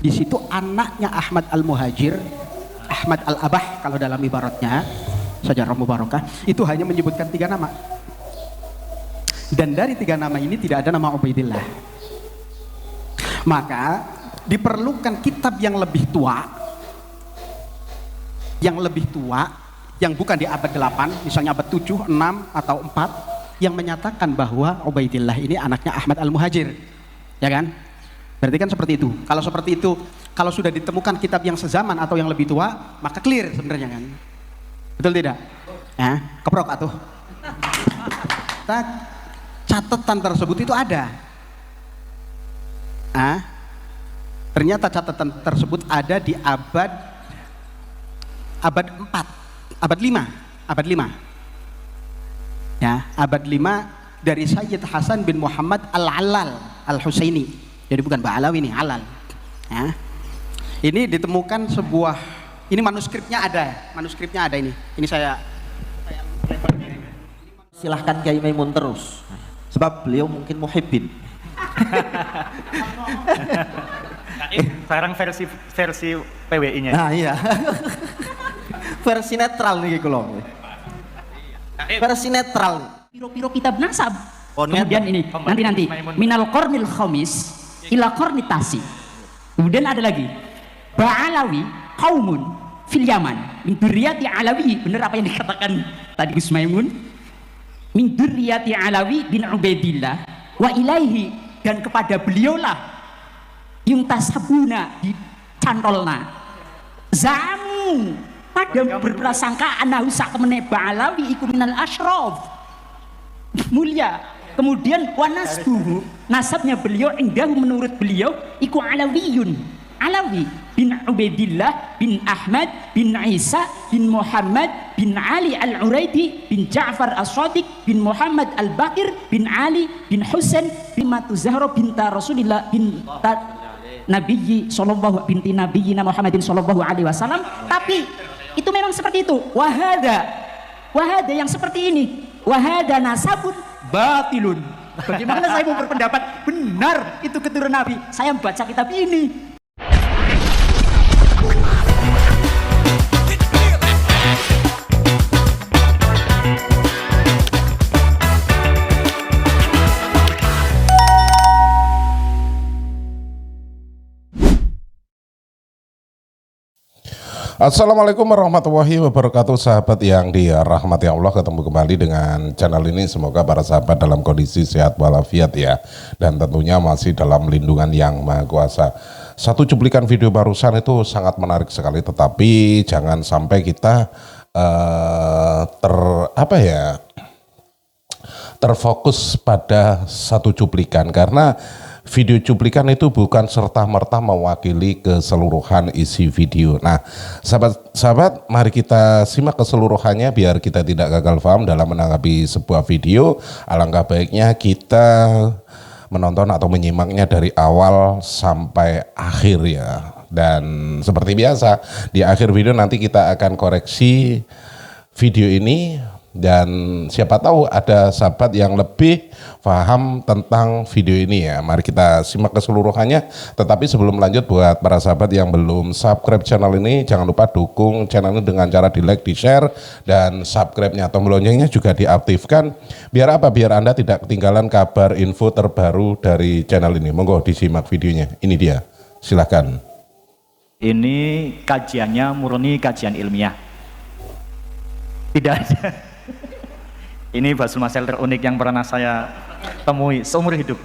Di situ anaknya Ahmad Al-Muhajir, Ahmad Al-Abah kalau dalam ibaratnya Sajarah Mubarakah, itu hanya menyebutkan 3 nama. Dan dari 3 nama ini tidak ada nama Ubaidillah. Maka diperlukan kitab yang lebih tua, yang bukan di abad 8, misalnya abad 7, 6, atau 4, yang menyatakan bahwa Ubaidillah ini anaknya Ahmad Al-Muhajir. Ya kan? Berarti kan seperti itu. Kalau seperti itu, kalau sudah ditemukan kitab yang sezaman atau yang lebih tua, maka clear sebenarnya kan. Betul tidak? Ya, keprok atuh. Catatan tersebut itu ada. Ternyata catatan tersebut ada di abad 4, abad 5. Ya, abad 5 dari Sayyid Hasan bin Muhammad Al-Allal Al-Husaini. Jadi bukan Ba'alawi ini, Alal. Ya. Ini ditemukan sebuah, ini manuskripnya ada ini. Ini saya silahkan Kiai Maimun terus, sebab beliau mungkin muhibbin. Sekarang versi PWI-nya. Nah iya. Versi netral nih kalau. Versi netral. Piro-piro kitab nasab. Oh, kemudian ini nanti minal qarnil khamis ila qarni tasi. Kemudian ada lagi Ba'alawi qaumun fil Yaman min dzurriyyati Alawi. Benar apa yang dikatakan tadi Gus Maimun? Min dzurriyyati Alawi bin Ubaidillah wa ilaihi, dan kepada beliaulah yung tasabuna dicantolna zamu pada berprasangka anahu sakmene Ba'alawi iku minal asyraf, mulia. Kemudian wanasbuhu, nasabnya beliau indahu menurut beliau iku alawiyun, Alawi bin Ubaidillah bin Ahmad bin Isa bin Muhammad bin Ali Al-Uraidi bin Ja'far As-Sadiq bin Muhammad Al-Bakir bin Ali bin Husain bin Matu Zahra binta Rasulillah binta Nabiyyi sallallahu binti Nabiyyina Muhammadin sallallahu alaihi wasallam. Tapi itu memang seperti itu. Wahada yang seperti ini, wahada nasabun batilun. Bagaimana saya mau berpendapat benar itu keturunan Nabi? Saya membaca kitab ini. Assalamualaikum warahmatullahi wabarakatuh, sahabat yang dirahmati Allah. Ketemu kembali dengan channel ini, semoga para sahabat dalam kondisi sehat walafiat ya, dan tentunya masih dalam lindungan yang Maha Kuasa. Satu cuplikan video barusan itu sangat menarik sekali, tetapi jangan sampai kita terfokus pada satu cuplikan, karena video cuplikan itu bukan serta-merta mewakili keseluruhan isi video. Nah, sahabat-sahabat, mari kita simak keseluruhannya biar kita tidak gagal paham dalam menanggapi sebuah video. Alangkah baiknya kita menonton atau menyimaknya dari awal sampai akhir ya. Dan seperti biasa, di akhir video nanti kita akan koreksi video ini. Dan siapa tahu ada sahabat yang lebih paham tentang video ini ya. Mari kita simak keseluruhannya. Tetapi sebelum lanjut, buat para sahabat yang belum subscribe channel ini, jangan lupa dukung channel ini dengan cara di like, di share, dan subscribe-nya, tombol loncengnya juga diaktifkan. Biar apa? Biar Anda tidak ketinggalan kabar info terbaru dari channel ini. Monggo disimak videonya. Ini dia, silahkan. Ini kajiannya murni kajian ilmiah. Tidak ada. Ini Basul Masel terunik yang pernah saya temui seumur hidup.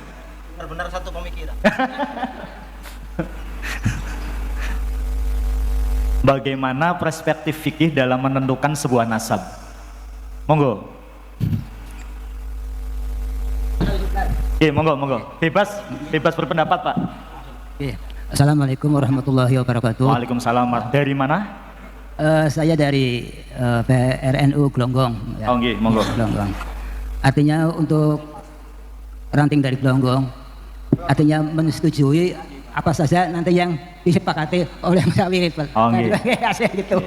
Benar-benar satu pemikiran. Bagaimana perspektif fikih dalam menentukan sebuah nasab? Monggo. Monggo. Bebas berpendapat, Pak. Assalamualaikum warahmatullahi wabarakatuh. Waalaikumsalam. Dari mana? Saya dari PRNU Glonggong. Ya. Oh, nggih, monggo. Glonggong. Artinya untuk ranting dari Glonggong, artinya menyetujui apa saja nanti yang disepakati oleh Musyawirin. Oh, nggih. Gitu.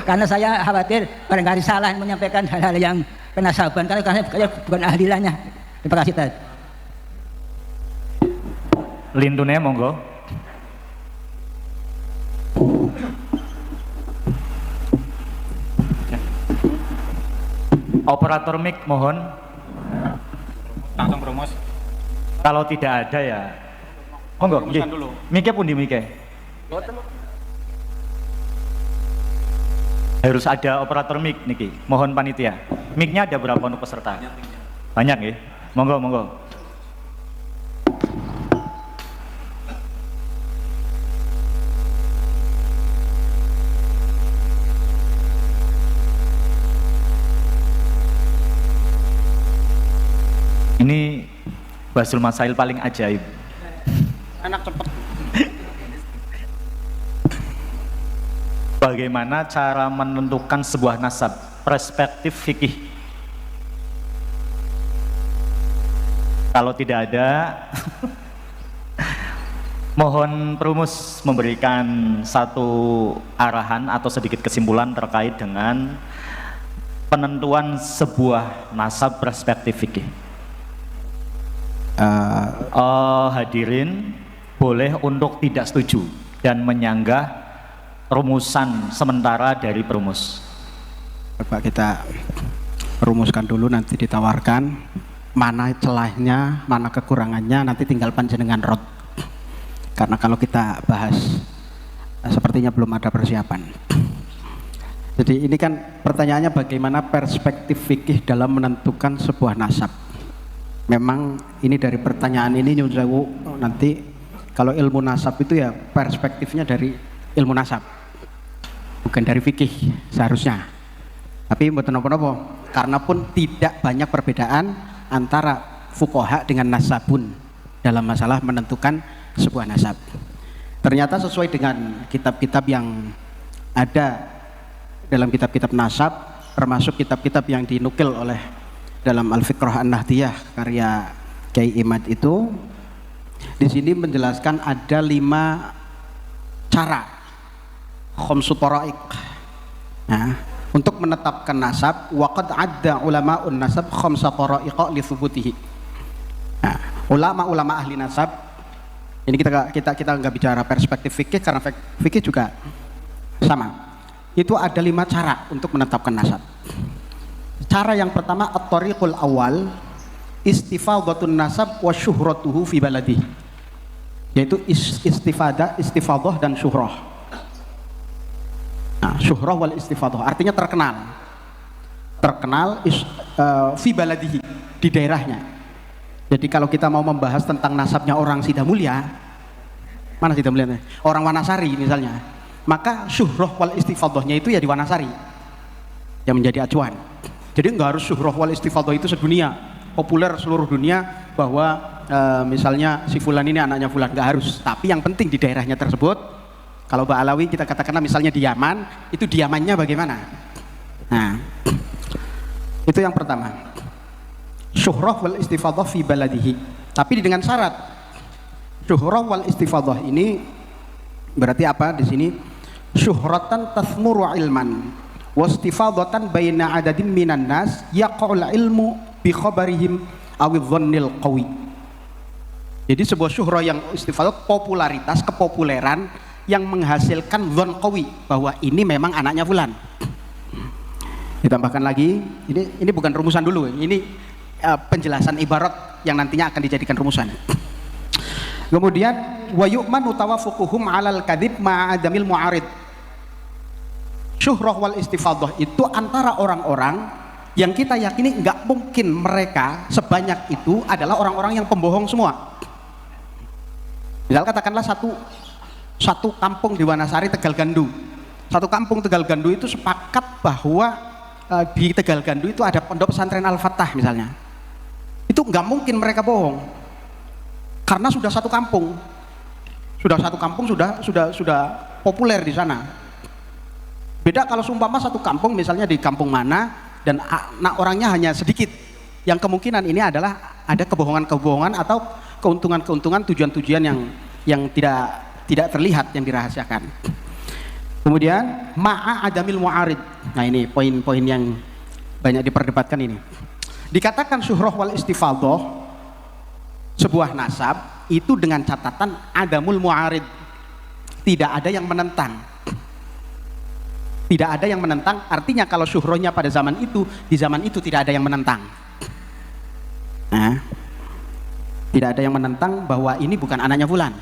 Karena saya khawatir barangkali salah menyampaikan hal-hal yang penasaban, karena bukan ahlinya. Terima kasih, Tad. Lindunnya monggo. Operator mic mohon. Langsung promosi. Kalau tidak ada ya monggo nggih. Mic-nya pundi mic-nya? Harus ada operator mic niki. Mohon panitia. Mic-nya ada berapa untuk peserta? Banyak nggih. Monggo monggo. Ini Basul Masail paling ajaib. Anak cepet. Bagaimana cara menentukan sebuah nasab? Perspektif fikih. Kalau tidak ada, mohon perumus memberikan satu arahan atau sedikit kesimpulan terkait dengan penentuan sebuah nasab perspektif fikih. Hadirin boleh untuk tidak setuju dan menyanggah rumusan sementara dari perumus. Coba kita rumuskan dulu, nanti ditawarkan mana celahnya, mana kekurangannya, nanti tinggal panjenengan rot. Karena kalau kita bahas sepertinya belum ada persiapan. Jadi ini kan pertanyaannya bagaimana perspektif fikih dalam menentukan sebuah nasab. Memang ini dari pertanyaan ini nyun sewu, nanti kalau ilmu nasab itu ya perspektifnya dari ilmu nasab, bukan dari fikih seharusnya. Tapi mboten napa-napa, karena pun tidak banyak perbedaan antara fuqaha dengan nasabun dalam masalah menentukan sebuah nasab. Ternyata sesuai dengan kitab-kitab yang ada dalam kitab-kitab nasab, termasuk kitab-kitab yang dinukil oleh dalam Al-Fiqrah An-Nahdiyah karya Kiai Imad itu, di sini menjelaskan ada 5 cara, khamsu tara'iq. Nah, untuk menetapkan nasab, waqad adda ulama'un nasab khamsa tara'iqa li thubutihi. Nah, ulama-ulama ahli nasab, ini kita nggak bicara perspektif fikih karena fikih juga sama. Itu ada 5 cara untuk menetapkan nasab. Cara yang pertama, at-tariqul awal istifadhatun nasab wa syuhratuhu fi baladi, yaitu istifadah dan syuhrah. Nah, syuhrah wal istifadah artinya terkenal fi baladihi, di daerahnya. Jadi kalau kita mau membahas tentang nasabnya orang Sidamulya, mana Sidamulya? Orang Wanasari misalnya, maka syuhrah wal istifadahnya itu ya di Wanasari yang menjadi acuan. Jadi nggak harus syuhrah wal istifadah itu sedunia, populer seluruh dunia bahwa misalnya si fulan ini anaknya fulan, nggak harus. Tapi yang penting di daerahnya tersebut. Kalau Mbak Alawi kita katakanlah misalnya di Yaman, itu di Yamannya bagaimana? Nah, itu yang pertama. Syuhrah wal istifadah fi baladihi. Tapi dengan syarat. Syuhrah wal istifadah ini berarti apa di sini? Syuhratan tasmuru ilman. Wastifadatan baina adadin minan nas yaqa'ul ilmu bi khabarihim awidh dhannil qawi. Jadi sebuah syuhrah yang istifadah, popularitas, kepopuleran yang menghasilkan dhon qawi bahwa ini memang anaknya fulan. Ditambahkan lagi, ini bukan rumusan dulu, ini penjelasan ibarat yang nantinya akan dijadikan rumusan. Kemudian wa yu'manu tawafuquhum 'alal kadhib ma'adamil mu'arid. Syuhrah wal istifadah itu antara orang-orang yang kita yakini nggak mungkin mereka sebanyak itu adalah orang-orang yang pembohong semua. Misal katakanlah satu kampung di Wanasari Tegal Gandu. Satu kampung Tegal Gandu itu sepakat bahwa di Tegal Gandu itu ada pondok pesantren Al-Fatah misalnya. Itu nggak mungkin mereka bohong. Karena sudah satu kampung. Sudah populer di sana. Beda kalau seumpama satu kampung misalnya di kampung mana dan orangnya hanya sedikit, yang kemungkinan ini adalah ada kebohongan-kebohongan atau keuntungan-keuntungan, tujuan-tujuan yang tidak terlihat, yang dirahasiakan. Kemudian ma'a adamil mu'arid. Nah ini poin-poin yang banyak diperdebatkan ini. Dikatakan syuhrah wal istifadah sebuah nasab itu dengan catatan adamul mu'arid, tidak ada yang menentang. Tidak ada yang menentang, artinya kalau syuhrohnya pada zaman itu, di zaman itu tidak ada yang menentang. Nah, tidak ada yang menentang bahwa ini bukan anaknya fulan.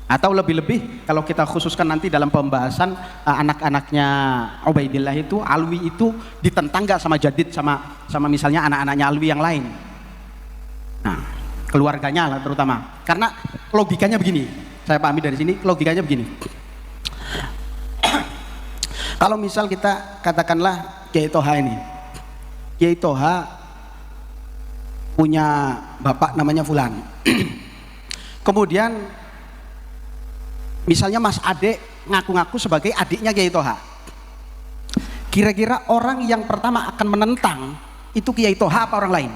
Atau lebih-lebih kalau kita khususkan nanti dalam pembahasan anak-anaknya Ubaidillah itu, Alwi itu ditentang nggak sama Jadid, sama misalnya anak-anaknya Alwi yang lain. Nah, keluarganya lah terutama. Karena logikanya begini, saya pahami dari sini, logikanya begini. Kalau misal kita katakanlah Kiai Toha ini, Kiai Toha punya bapak namanya Fulan. Kemudian misalnya Mas Ade ngaku-ngaku sebagai adiknya Kiai Toha. Kira-kira orang yang pertama akan menentang itu Kiai Toha apa orang lain?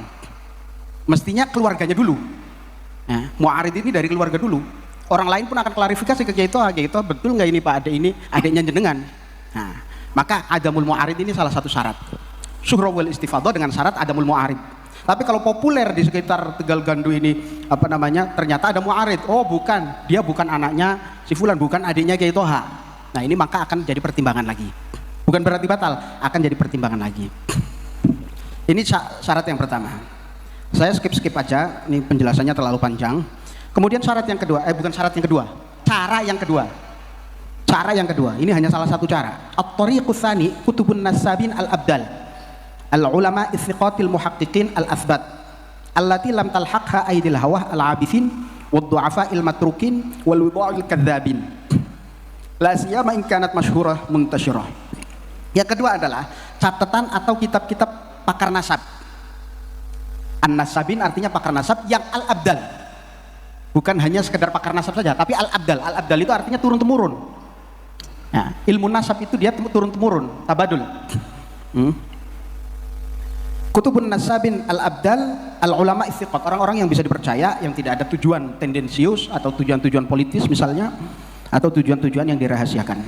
Mestinya keluarganya dulu. Nah, Mu'arid ini dari keluarga dulu. Orang lain pun akan klarifikasi ke Kiai Toha, betul nggak ini Pak Ade ini adiknya jenengan? Nah, maka adamul mu'arid ini salah satu syarat. Syuhra wal istifadhah dengan syarat adamul mu'arid. Tapi kalau populer di sekitar Tegal Gandu ini ternyata ada mu'arid. Oh bukan, dia bukan anaknya si fulan, bukan adiknya Kiai Toha. Nah ini maka akan jadi pertimbangan lagi. Bukan berarti batal, akan jadi pertimbangan lagi. Ini syarat yang pertama. Saya skip aja, ini penjelasannya terlalu panjang. Kemudian syarat yang kedua, bukan syarat yang kedua, cara yang kedua. Cara yang kedua, ini hanya salah satu cara. At-tariqu tsani kutubun nasabin al-abdal. Al-ulama istiqatil muhaqqiqin al-athbat. Allati lam talhaqha aidil hawah al-abithin wad-du'afa il-matrukin wal-widha'il kadzabin. La siyama in kanat masyhurah muntasyirah. Yang kedua adalah catatan atau kitab-kitab pakar nasab. An-nasabin artinya pakar nasab yang al-abdal. Bukan hanya sekedar pakar nasab saja, tapi al-abdal. Al-abdal itu artinya turun-temurun. Nah, ilmu nasab itu dia turun-temurun, tabadul. Kutubun nasabin al-abdal al-ulama istiqat, orang-orang yang bisa dipercaya, yang tidak ada tujuan tendensius atau tujuan-tujuan politis misalnya, atau tujuan-tujuan yang dirahasiakan.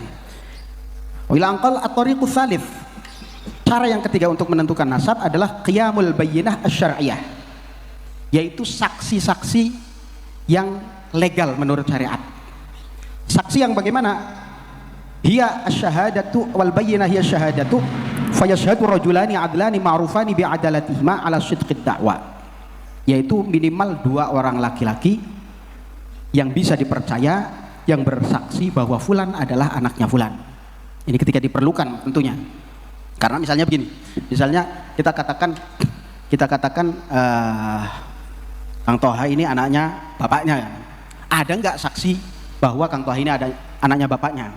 Wa angqal at-tariqu tsalits. Cara yang ketiga untuk menentukan nasab adalah qiyamul bayyinah asy-syar'iyyah, yaitu saksi-saksi yang legal menurut syariat. Saksi yang bagaimana? Hiya asyhadatu wal bayyinah hiya syahadatu fayashhadu rajulani adlani ma'rufani bi'adalatihima ala sidqid da'wa, yaitu minimal 2 orang laki-laki yang bisa dipercaya yang bersaksi bahwa fulan adalah anaknya fulan. Ini ketika diperlukan tentunya. Karena misalnya begini, misalnya kita katakan Kang Toha ini anaknya bapaknya. Ada nggak saksi bahwa Kang Toha ini ada anaknya bapaknya?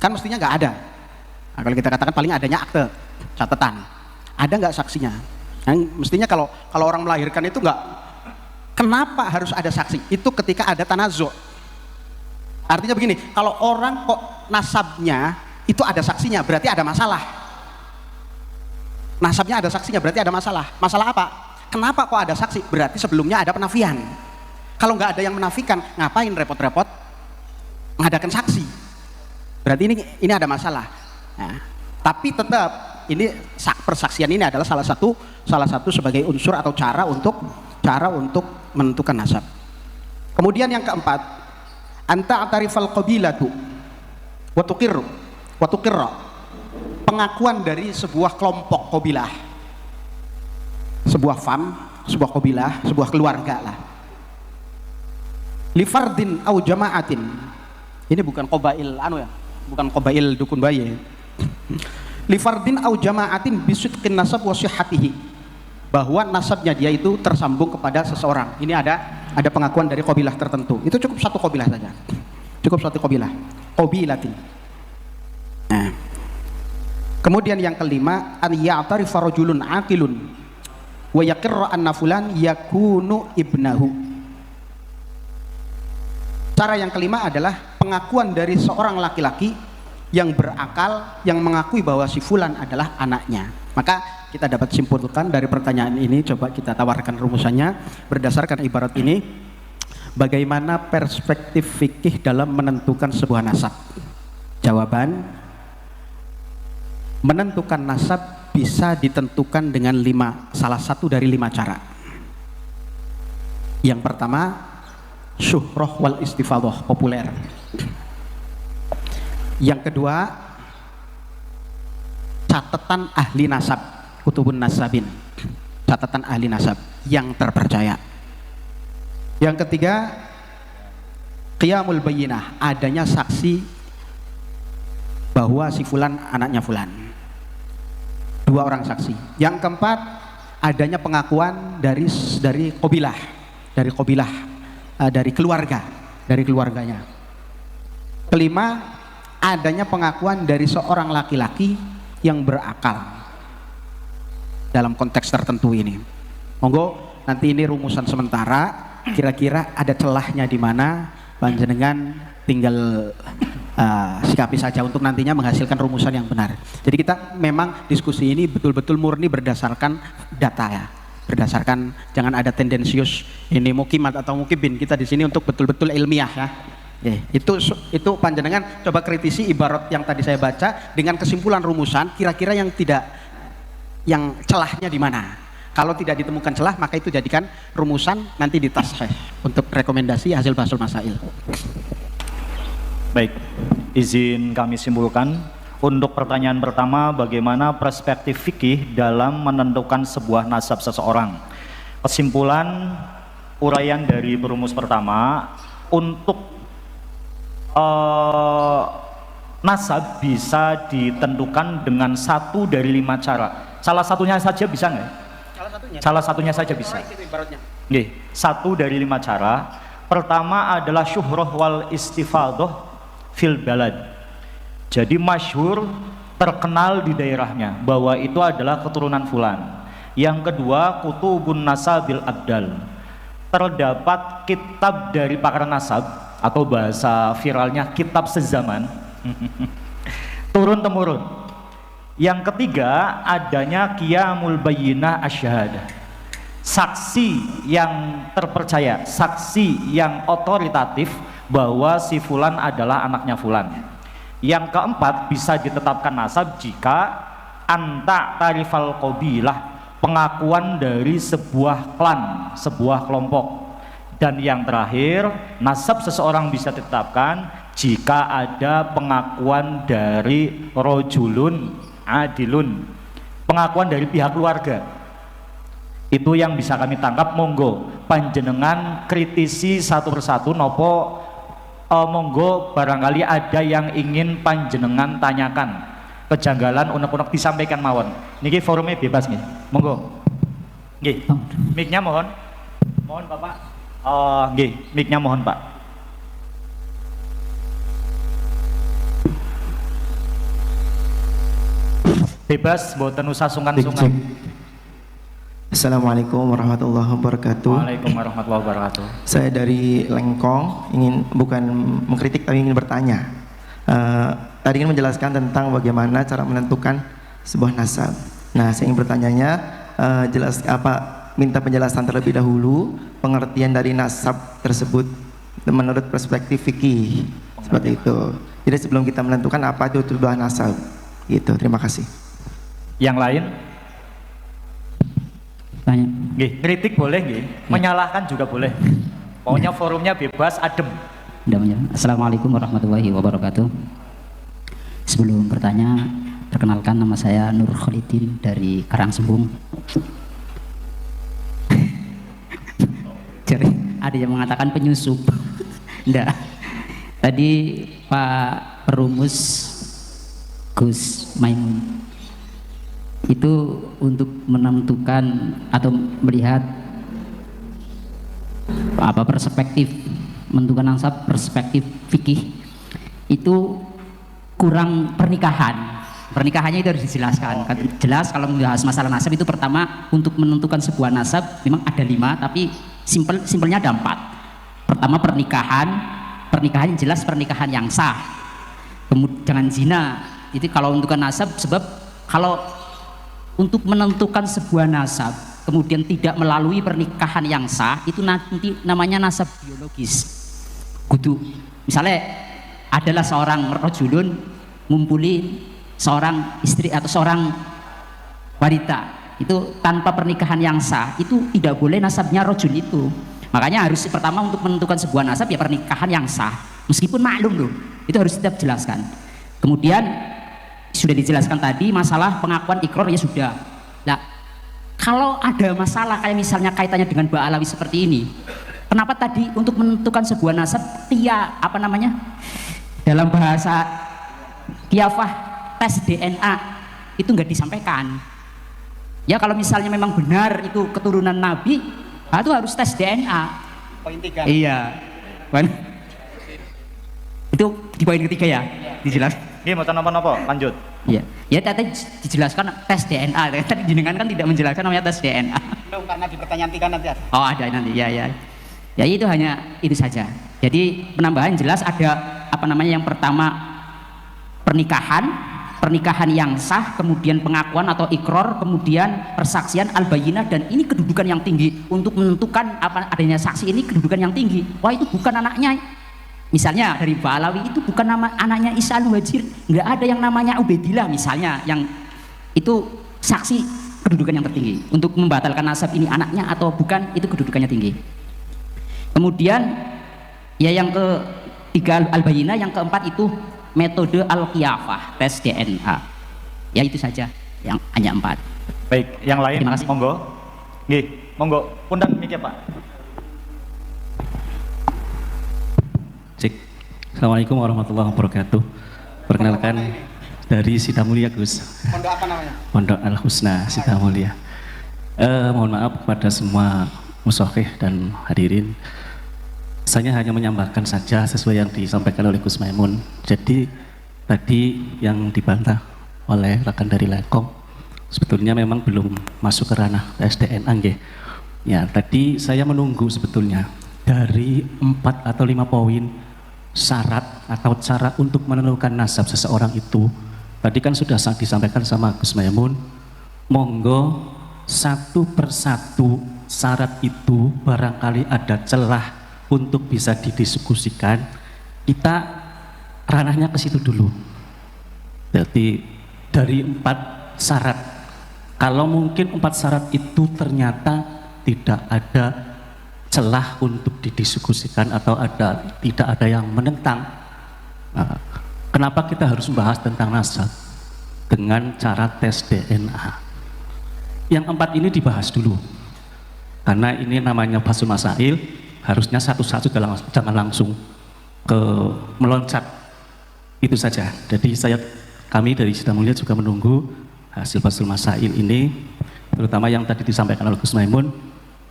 Kan mestinya nggak ada. Nah, kalau kita katakan paling adanya akte, catatan. Ada nggak saksinya? Nah, mestinya kalau orang melahirkan itu nggak, kenapa harus ada saksi? Itu ketika ada tanazu'. Artinya begini, kalau orang kok nasabnya itu ada saksinya, berarti ada masalah. Nasabnya ada saksinya, berarti ada masalah. Masalah apa? Kenapa kok ada saksi? Berarti sebelumnya ada penafian. Kalau nggak ada yang menafikan, ngapain repot-repot mengadakan saksi? Berarti ini ada masalah. Nah, tapi tetap ini persaksian ini adalah salah satu sebagai unsur atau cara untuk menentukan nasab. Kemudian yang keempat, anta atarifal qabilatu wa tuqirra, pengakuan dari sebuah kelompok qabilah, sebuah fam, sebuah qabilah, sebuah keluarga lah. Li fardin au jama'atin. Ini bukan qabail bukan qabail dukun bayi. Li fardin au jama'atin bisidqin nasab wa sihhatihi, bahwa nasabnya dia itu tersambung kepada seseorang. Ini ada pengakuan dari qabilah tertentu. Itu cukup satu qabilah saja. Cukup satu qabilah. Qabilatin. Nah. Kemudian yang kelima, an ya'tarifa rajulun aqilun wa yaqirra anna fulan yakunu ibnahu. Cara yang kelima adalah pengakuan dari seorang laki-laki yang berakal, yang mengakui bahwa si fulan adalah anaknya. Maka kita dapat simpulkan dari pertanyaan ini, coba kita tawarkan rumusannya berdasarkan ibarat ini. Bagaimana perspektif fikih dalam menentukan sebuah nasab? Jawaban, menentukan nasab bisa ditentukan dengan salah satu dari 5 cara. Yang pertama, syuhrah wal istifadhah, populer. Yang kedua, catatan ahli nasab, kutubun nasabin, catatan ahli nasab yang terpercaya. Yang ketiga, qiyamul bayyinah, adanya saksi bahwa si fulan anaknya fulan, 2 orang saksi. Yang keempat, adanya pengakuan dari qabilah, dari keluarga, dari keluarganya. Kelima, adanya pengakuan dari seorang laki-laki yang berakal dalam konteks tertentu ini. Monggo nanti ini rumusan sementara, kira-kira ada celahnya di mana, panjenengan tinggal sikapi saja untuk nantinya menghasilkan rumusan yang benar. Jadi kita memang diskusi ini betul-betul murni berdasarkan data ya, berdasarkan, jangan ada tendensius ini mukimat atau mukibin. Kita di sini untuk betul-betul ilmiah ya. Itu panjenengan coba kritisi ibarat yang tadi saya baca dengan kesimpulan rumusan, kira-kira yang celahnya di mana. Kalau tidak ditemukan celah, maka itu jadikan rumusan nanti ditasheh untuk rekomendasi hasil bahasul masail. Baik, izin kami simpulkan. Untuk pertanyaan pertama, bagaimana perspektif fikih dalam menentukan sebuah nasab seseorang? Kesimpulan uraian dari perumus pertama, untuk nasab bisa ditentukan dengan 1 dari 5 cara. Salah satunya saja bisa nggak? Salah satunya saja bisa. Nggih, 1 dari 5 cara. Pertama adalah syuhrah wal istifadah fil balad. Jadi masyhur, terkenal di daerahnya bahwa itu adalah keturunan fulan. Yang kedua, kutubun nasabil abdal. Terdapat kitab dari pakar nasab, atau bahasa viralnya kitab sezaman, turun temurun. Yang ketiga, adanya qiyamul bayyinah asyahadah, saksi yang terpercaya, saksi yang otoritatif bahwa si fulan adalah anaknya fulan. Yang keempat, bisa ditetapkan nasab jika anta tarifal qabilah, pengakuan dari sebuah klan, sebuah kelompok. Dan yang terakhir, nasab seseorang bisa ditetapkan jika ada pengakuan dari rojulun adilun, pengakuan dari pihak keluarga. Itu yang bisa kami tangkap. Monggo panjenengan kritisi satu persatu nopo, monggo barangkali ada yang ingin panjenengan tanyakan, kejanggalan unek-unek disampaikan mawon. Niki forumnya bebas nih, monggo. Nggih, mic-nya mohon Bapak. Nggih, mic-nya mohon Pak. Bebas, mboten usah sungkan-sungkan. Assalamualaikum warahmatullahi wabarakatuh. Waalaikumsalam warahmatullahi wabarakatuh. Saya dari Lengkong, bukan mengkritik tapi ingin bertanya. Tadi ingin menjelaskan tentang bagaimana cara menentukan sebuah nasab. Nah, saya ingin bertanyanya, minta penjelasan terlebih dahulu pengertian dari nasab tersebut menurut perspektif fikih, seperti itu. Jadi sebelum kita menentukan apa itu sebuah nasab, gitu. Terima kasih. Yang lain? Tanya. Nggih, kritik boleh nggih, menyalahkan juga boleh. Pokoknya forumnya bebas, adem. Assalamualaikum warahmatullahi wabarakatuh. Sebelum bertanya, perkenalkan nama saya Nur Khalidin dari Karangsembung. Jadi ada yang mengatakan penyusup. Enggak. Tadi Pak Perumus Gus Maimun itu untuk menentukan atau melihat apa perspektif menentukan nasab, perspektif fikih itu kurang pernikahan. Pernikahannya itu harus dijelaskan. Jelas kalau membahas masalah nasab itu pertama untuk menentukan sebuah nasab memang ada 5, tapi simpelnya ada 4. Pertama pernikahan jelas pernikahan yang sah. Kemudian jangan zina. Itu kalau menentukan nasab, sebab kalau untuk menentukan sebuah nasab kemudian tidak melalui pernikahan yang sah, itu nanti namanya nasab biologis. Kudu misalnya adalah seorang rajulun ngumpuli seorang istri atau seorang wanita, itu tanpa pernikahan yang sah itu tidak boleh nasabnya rajul itu. Makanya harus pertama untuk menentukan sebuah nasab ya pernikahan yang sah, meskipun maklum loh, itu harus tetap jelaskan. Kemudian sudah dijelaskan tadi masalah pengakuan ikrar ya sudah. Nah, kalau ada masalah kayak misalnya kaitannya dengan Ba'alawi seperti ini, kenapa tadi untuk menentukan sebuah nasab dalam bahasa Qiyafah tes DNA itu nggak disampaikan? Ya kalau misalnya memang benar itu keturunan Nabi, itu harus tes DNA. Poin 3. Iya. Itu di poin ketiga ya, dijelaskan. Ini mau apa? Lanjut. Iya. Ya tadi dijelaskan tes DNA. Tadi jenengan kan tidak menjelaskan namanya tes DNA. Belum, karena di pertanyaan 3 nanti ada. Oh ada nanti, ya. Ya itu hanya itu saja. Jadi penambahan jelas ada yang pertama pernikahan yang sah, kemudian pengakuan atau ikrar, kemudian persaksian al-bayyinah, dan ini kedudukan yang tinggi untuk menentukan adanya saksi ini kedudukan yang tinggi. Wah itu bukan anaknya. Misalnya dari Ba'alawi itu bukan nama anaknya Isa al-Muhajir, nggak ada yang namanya Ubaidillah misalnya, yang itu saksi kedudukan yang tertinggi untuk membatalkan nasab ini anaknya atau bukan, itu kedudukannya tinggi. Kemudian ya yang ketiga al-bayyinah, yang keempat itu metode al-qiyafah, tes DNA. Ya itu saja yang hanya 4. Baik, yang lain Terima kasih. monggo. Nggih, monggo. Punten mikir Pak. Cek. Assalamualaikum warahmatullahi wabarakatuh. Perkenalkan dari Sita Mulia Gus. Pondok apa namanya? Pondok Al Husna Sita Mulia. Mohon maaf kepada semua musyafir dan hadirin. Saya hanya menyampaikan saja sesuai yang disampaikan oleh Gus Maimun. Jadi tadi yang dibantah oleh rekan dari Lekong sebetulnya memang belum masuk ke ranah SDN nggih. Ya, tadi saya menunggu sebetulnya dari 4 atau 5 poin syarat atau cara untuk menentukan nasab seseorang itu. Tadi kan sudah disampaikan sama Gus Maimun. Monggo satu persatu syarat itu barangkali ada celah untuk bisa didiskusikan, kita ranahnya ke situ dulu. Jadi dari 4 syarat, kalau mungkin 4 syarat itu ternyata tidak ada celah untuk didiskusikan atau tidak ada yang menentang, nah, kenapa kita harus membahas tentang nasab dengan cara tes DNA? Yang 4 ini dibahas dulu, karena ini namanya bahasul masail, harusnya satu-satu jangan langsung ke meloncat. Itu saja. Jadi kami dari Sita Mulia juga menunggu hasil bahasul masail ini, terutama yang tadi disampaikan oleh Gus Maimun.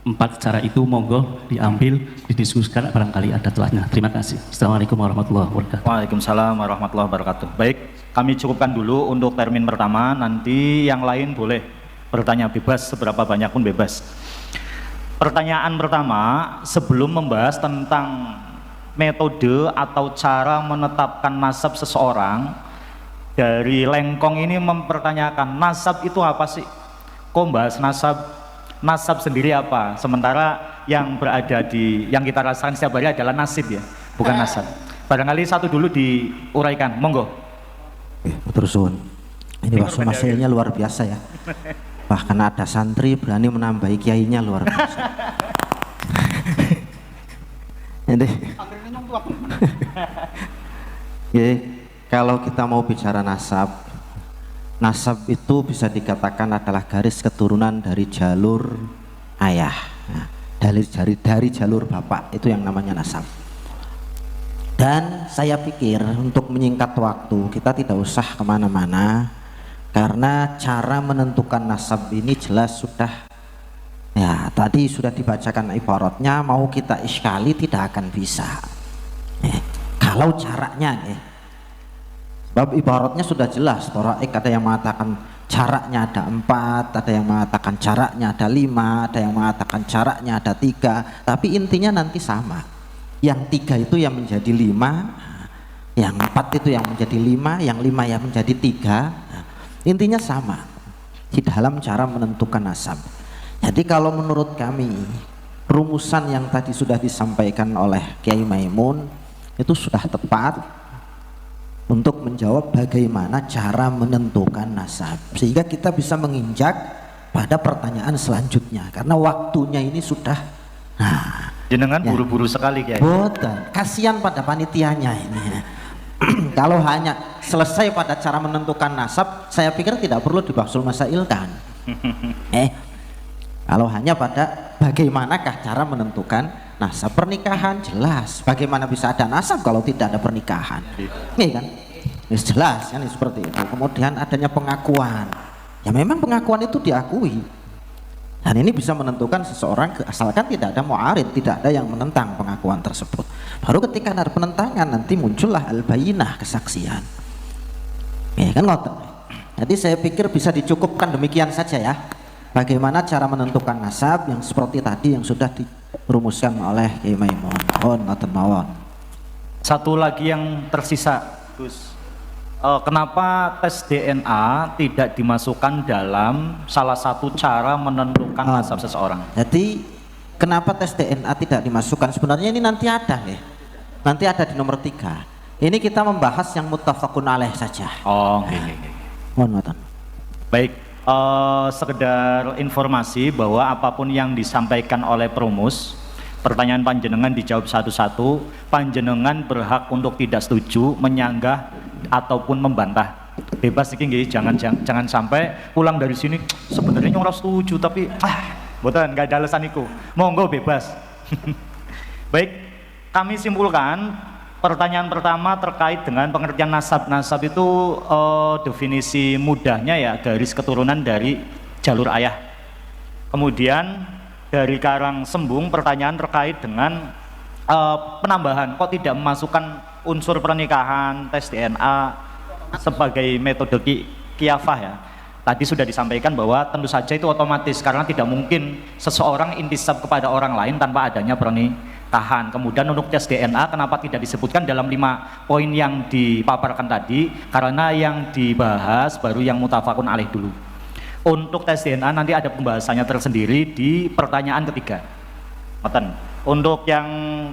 4 cara itu monggo diambil, didiskusikan, barangkali ada celahnya. Terima kasih. Assalamualaikum warahmatullahi wabarakatuh. Waalaikumsalam warahmatullahi wabarakatuh. Baik, kami cukupkan dulu untuk termin pertama, nanti yang lain boleh bertanya bebas, seberapa banyak pun bebas. Pertanyaan pertama, sebelum membahas tentang metode atau cara menetapkan nasab seseorang, dari Lengkong ini mempertanyakan, nasab itu apa sih? Kok bahas nasab? Nasab sendiri apa? Sementara yang berada yang kita rasakan setiap hari adalah nasib ya, bukan nasab. Barangkali satu dulu diuraikan, monggo. Betul Sun. Ini bahasa masailnya luar biasa ya. Bahkan ada santri berani menambahi kiainya, luar biasa. Jadi, kalau kita mau bicara nasab, nasab itu bisa dikatakan adalah garis keturunan dari jalur ayah, nah, dari jalur bapak, itu yang namanya nasab. Dan saya pikir untuk menyingkat waktu kita tidak usah kemana-mana, karena cara menentukan nasab ini jelas sudah, ya tadi sudah dibacakan ibaratnya, mau kita iskali tidak akan bisa. Kalau caranya sebab ibaratnya sudah jelas, Toraik ada yang mengatakan jaraknya ada 4, ada yang mengatakan jaraknya ada 5, ada yang mengatakan jaraknya ada 3, tapi intinya nanti sama. Yang 3 itu yang menjadi 5, yang 4 itu yang menjadi 5, yang 5 yang menjadi 3, intinya sama di dalam cara menentukan nasab. Jadi kalau menurut kami, rumusan yang tadi sudah disampaikan oleh Kiai Maimun itu sudah tepat untuk menjawab bagaimana cara menentukan nasab, sehingga kita bisa menginjak pada pertanyaan selanjutnya, karena waktunya ini sudah jenengan ya, buru-buru sekali Kiai. betul, kasihan pada panitianya ini. Kalau hanya selesai pada cara menentukan nasab, saya pikir tidak perlu dibahsul masailkan. Kalau hanya pada bagaimanakah cara menentukan nasab pernikahan, jelas. Bagaimana bisa ada nasab kalau tidak ada pernikahan? Nih kan, jelas kan seperti itu. Kemudian adanya pengakuan. Ya memang pengakuan itu diakui. Dan ini bisa menentukan seseorang asalkan tidak ada mu'arid, tidak ada yang menentang pengakuan tersebut. Baru ketika ada penentangan nanti muncullah al-bayinah, kesaksian. Ya kan ngoten. Jadi saya pikir bisa dicukupkan demikian saja ya. Bagaimana cara menentukan nasab yang seperti tadi yang sudah dirumuskan oleh Kiai Maimun. Ngoten mawon. Satu lagi yang tersisa, Gus. Kenapa tes DNA tidak dimasukkan dalam salah satu cara menentukan nasab seseorang? Jadi kenapa tes DNA tidak dimasukkan? Sebenarnya ini nanti ada ya. Nanti ada di nomor 3. Ini kita membahas yang muttafaqun alaih saja. Oh, oke. Mohon maaf. Baik, sekedar informasi bahwa apapun yang disampaikan oleh Promus, pertanyaan panjenengan dijawab satu-satu. Panjenengan berhak untuk tidak setuju, menyanggah ataupun membantah. Bebas iki nggih, jangan sampai pulang dari sini sebenarnya ora setuju tapi mboten, enggak ada alasan iku. Monggo bebas. Baik, kami simpulkan pertanyaan pertama terkait dengan pengertian nasab. Nasab itu definisi mudahnya ya garis keturunan dari jalur ayah. Kemudian dari Karang Sembung pertanyaan terkait dengan penambahan, kok tidak memasukkan unsur pernikahan, tes DNA sebagai metode kiafah ya. Tadi sudah disampaikan bahwa tentu saja itu otomatis karena tidak mungkin seseorang intisab kepada orang lain tanpa adanya pernikahan. Kemudian untuk tes DNA kenapa tidak disebutkan dalam 5 poin yang dipaparkan tadi? Karena yang dibahas baru yang mutafakun alaih dulu. Untuk tes DNA nanti ada pembahasannya tersendiri di pertanyaan ketiga. Untuk yang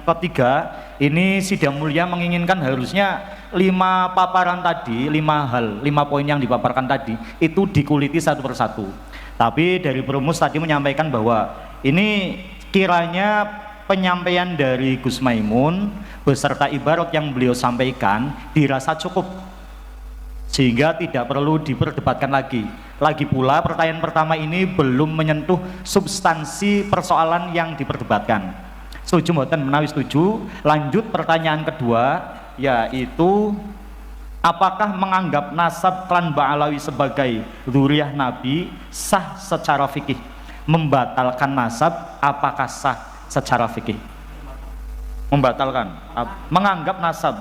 ketiga, ini Sidang Mulia menginginkan harusnya 5 paparan tadi, 5 poin yang dipaparkan tadi, itu dikuliti satu persatu. Tapi dari Promus tadi menyampaikan bahwa ini kiranya penyampaian dari Gus Maimun beserta ibarat yang beliau sampaikan dirasa cukup, sehingga tidak perlu diperdebatkan lagi. Lagi pula pertanyaan pertama ini belum menyentuh substansi persoalan yang diperdebatkan. Setuju mboten? Menawi setuju, lanjut pertanyaan kedua, yaitu apakah menganggap nasab klan Ba'alawi sebagai dzurriyyah Nabi sah secara fikih? Membatalkan nasab apakah sah secara fikih? Membatalkan. Menganggap nasab,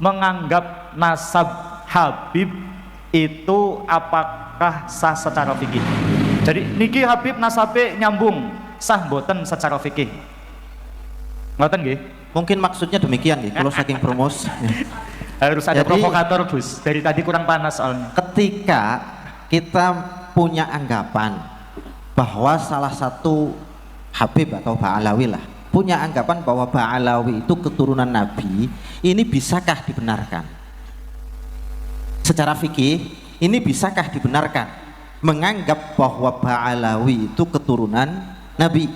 menganggap nasab Habib itu apakah sah secara fikih? Jadi niki Habib nasabe nyambung, sah boten secara fikih? Ngoten nggih? Mungkin maksudnya demikian nggih, kalau saking Promus. Harus ada Jadi, provokator, Gus. Dari tadi kurang panas soalnya. Ketika kita punya anggapan bahwa salah satu Habib atau Ba'alawi lah punya anggapan bahwa Ba'alawi itu keturunan Nabi, ini bisakah dibenarkan? Secara fikih, ini bisakah dibenarkan? Menganggap bahwa Ba'alawi itu keturunan Nabi.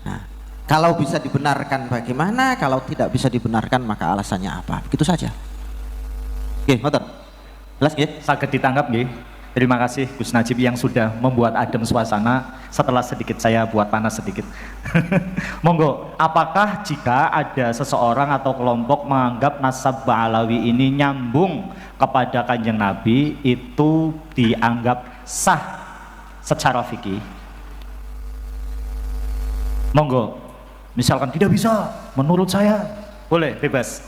Nah, kalau bisa dibenarkan bagaimana? Kalau tidak bisa dibenarkan maka alasannya apa? Begitu saja. Oke, motor. Jelas nggih? Saged ditangkap nggih. Terima kasih Gus Najib yang sudah membuat adem suasana setelah sedikit saya buat panas sedikit. Monggo, apakah jika ada seseorang atau kelompok menganggap nasab Ba'alawi ini nyambung kepada Kanjeng Nabi itu dianggap sah secara fikih? Monggo, misalkan tidak bisa, menurut saya boleh, bebas.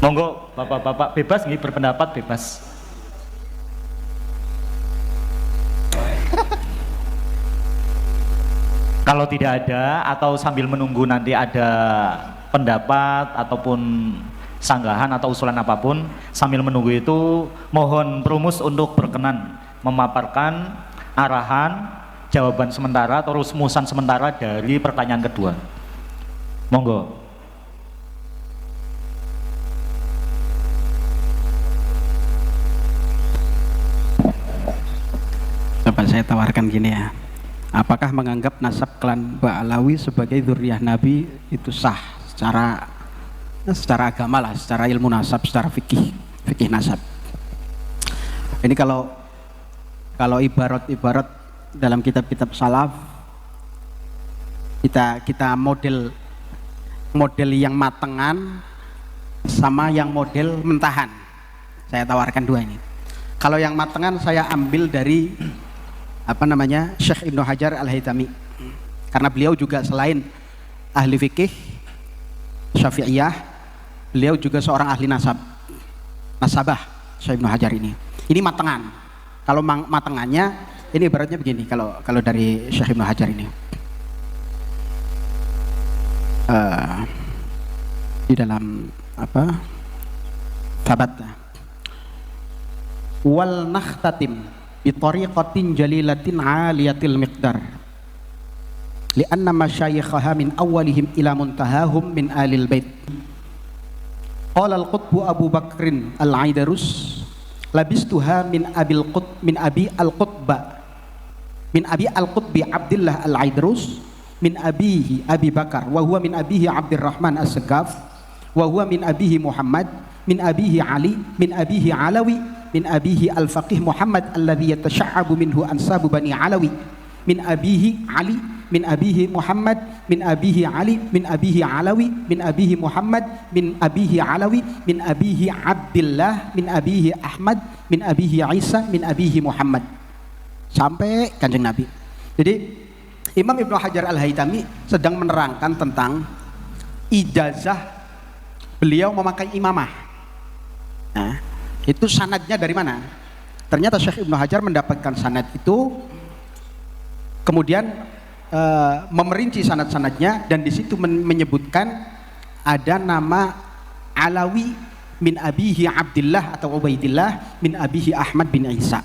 Monggo, bapak-bapak bebas nih berpendapat bebas. Kalau tidak ada atau sambil menunggu nanti ada pendapat ataupun sanggahan atau usulan apapun, sambil menunggu itu mohon Promus untuk berkenan memaparkan arahan jawaban sementara atau rumusan sementara dari pertanyaan kedua. Monggo. saya tawarkan gini ya. Apakah menganggap nasab klan Ba'alawi sebagai dzurriyyah Nabi itu sah secara agama lah, secara ilmu nasab, secara fikih nasab. Ini kalau ibarat dalam kitab-kitab salaf, kita model yang matengan sama yang model mentahan. Saya tawarkan dua ini. Kalau yang matengan saya ambil dari Syekh Ibnu Hajar Al-Haytami, karena beliau juga selain ahli fikih Syafi'iyah, beliau juga seorang ahli nasabah. Syekh Ibnu Hajar ini matengan. Kalau matengannya ini ibaratnya begini, kalau dari Syekh Ibnu Hajar ini di dalam sahabat wal nakhtatim bi tariqatin jalilatin aliyatil miqdar li'anna masyayikhaha min awwalihim ila muntahahum min alil bait. Qala al-qutbu Abu Bakrin al-Aidarus labistuha min abi al-qutbi Abdullah al-Aidarus min abihi Abi Bakar wa huwa min abihi Abdurrahman as-Sagaf wa huwa min abihi Muhammad min abihi Ali min abihi Alawi min abihi al-faqih Muhammad alladhi yatasha'abu minhu ansabu bani Alawi min abihi Ali min abihi Muhammad min abihi Ali min abihi Alawi min abihi Muhammad min abihi Alawi min abihi Abdullah min abihi Ahmad min abihi Isa min abihi Muhammad sampai Kanjeng Nabi. Jadi Imam Ibnu Hajar Al-Haytami sedang menerangkan tentang ijazah beliau memakai imamah. Nah, itu sanadnya dari mana? Ternyata Syekh Ibnu Hajar mendapatkan sanad itu, kemudian memerinci sanad-sanadnya, dan di situ menyebutkan ada nama Alawi min abihi Abdullah atau Ubaidillah min abihi Ahmad bin Isa.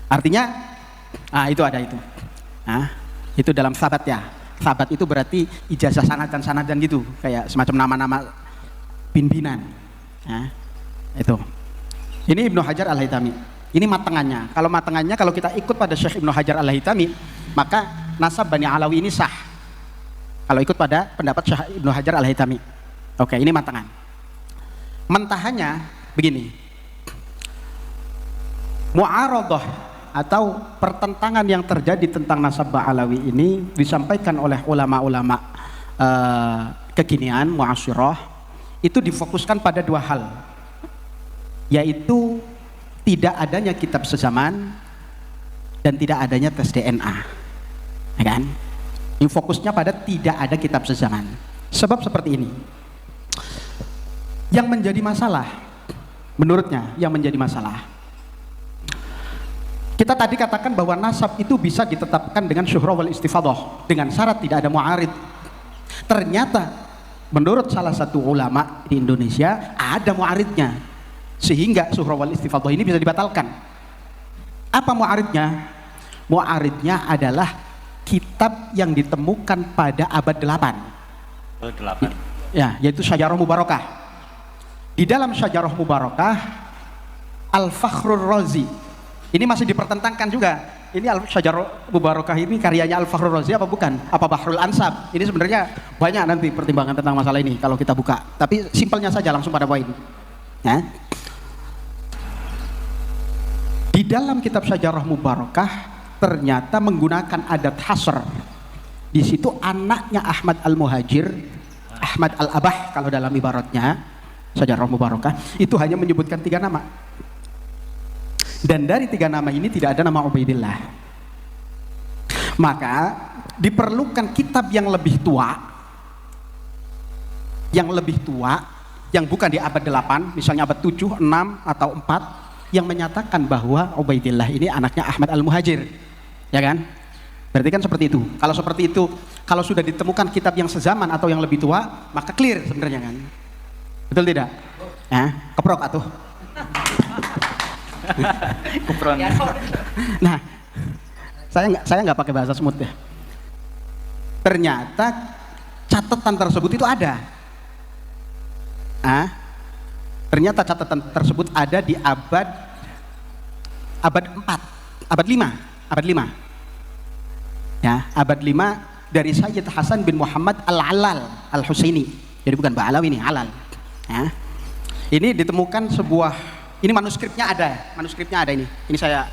Artinya, itu ada itu. Itu dalam sahabat ya. Sahabat itu berarti ijazah sanad-sanadan gitu, kayak semacam nama-nama pimpinan. Itu. Ini Ibnu Hajar Al-Haytami. Ini matengannya. Kalau kita ikut pada Syekh Ibnu Hajar Al-Haytami, maka nasab Bani Alawi ini sah. Kalau ikut pada pendapat Syekh Ibnu Hajar Al-Haytami. Oke, ini matengan. Mentahannya begini. Mu'aradah atau pertentangan yang terjadi tentang nasab Ba'alawi ini disampaikan oleh ulama-ulama kekinian mu'asyirah, itu difokuskan pada dua hal, yaitu tidak adanya kitab sezaman dan tidak adanya tes DNA, ya kan? Ini fokusnya pada tidak ada kitab sezaman. Sebab seperti ini yang menjadi masalah, menurutnya yang menjadi masalah, kita tadi katakan bahwa nasab itu bisa ditetapkan dengan syuhrah wal istifadah, dengan syarat tidak ada mu'arid. Ternyata menurut salah satu ulama di Indonesia ada mu'aridnya, sehingga syuhrah wal istifadah ini bisa dibatalkan. Apa mu'aridnya? Mu'aridnya adalah kitab yang ditemukan pada abad 8. Ya, yaitu Syajarah Mubarakah. Di dalam Syajarah Mubarakah, Al-Fakhrur Razi ini masih dipertentangkan juga. Ini Syajarah Mubarakah ini karyanya Al-Fakhrur Razi apa bukan? Apa Bahrul Ansab? Ini sebenarnya banyak nanti pertimbangan tentang masalah ini kalau kita buka. Tapi simpelnya saja langsung pada poin. Ya. Di dalam kitab Syajarah Mubarakah ternyata menggunakan adat hasr. Di situ anaknya Ahmad Al-Muhajir, Ahmad Al-Abah kalau dalam ibaratnya Syajarah Mubarakah itu hanya menyebutkan 3 nama. Dan dari 3 nama ini tidak ada nama Ubaidillah. Maka diperlukan kitab yang lebih tua, yang bukan di abad 8, misalnya abad 7, 6, atau 4, yang menyatakan bahwa Ubaidillah ini anaknya Ahmad Al-Muhajir, ya kan? Berarti kan seperti itu. Kalau seperti itu, kalau sudah ditemukan kitab yang sezaman atau yang lebih tua, maka clear sebenarnya kan? Betul tidak? Keprok atuh. Nah, saya nggak pakai bahasa smooth ya. Ternyata catatan tersebut itu ada. Ternyata catatan tersebut ada di abad 4, abad 5. abad 5. Ya, abad 5 dari Sayyid Hasan bin Muhammad Al-Allal Al-Husaini. Jadi bukan Ba'alawi ini, Alal. Ya. Ini ditemukan sebuah, ini manuskripnya ada ini. Ini saya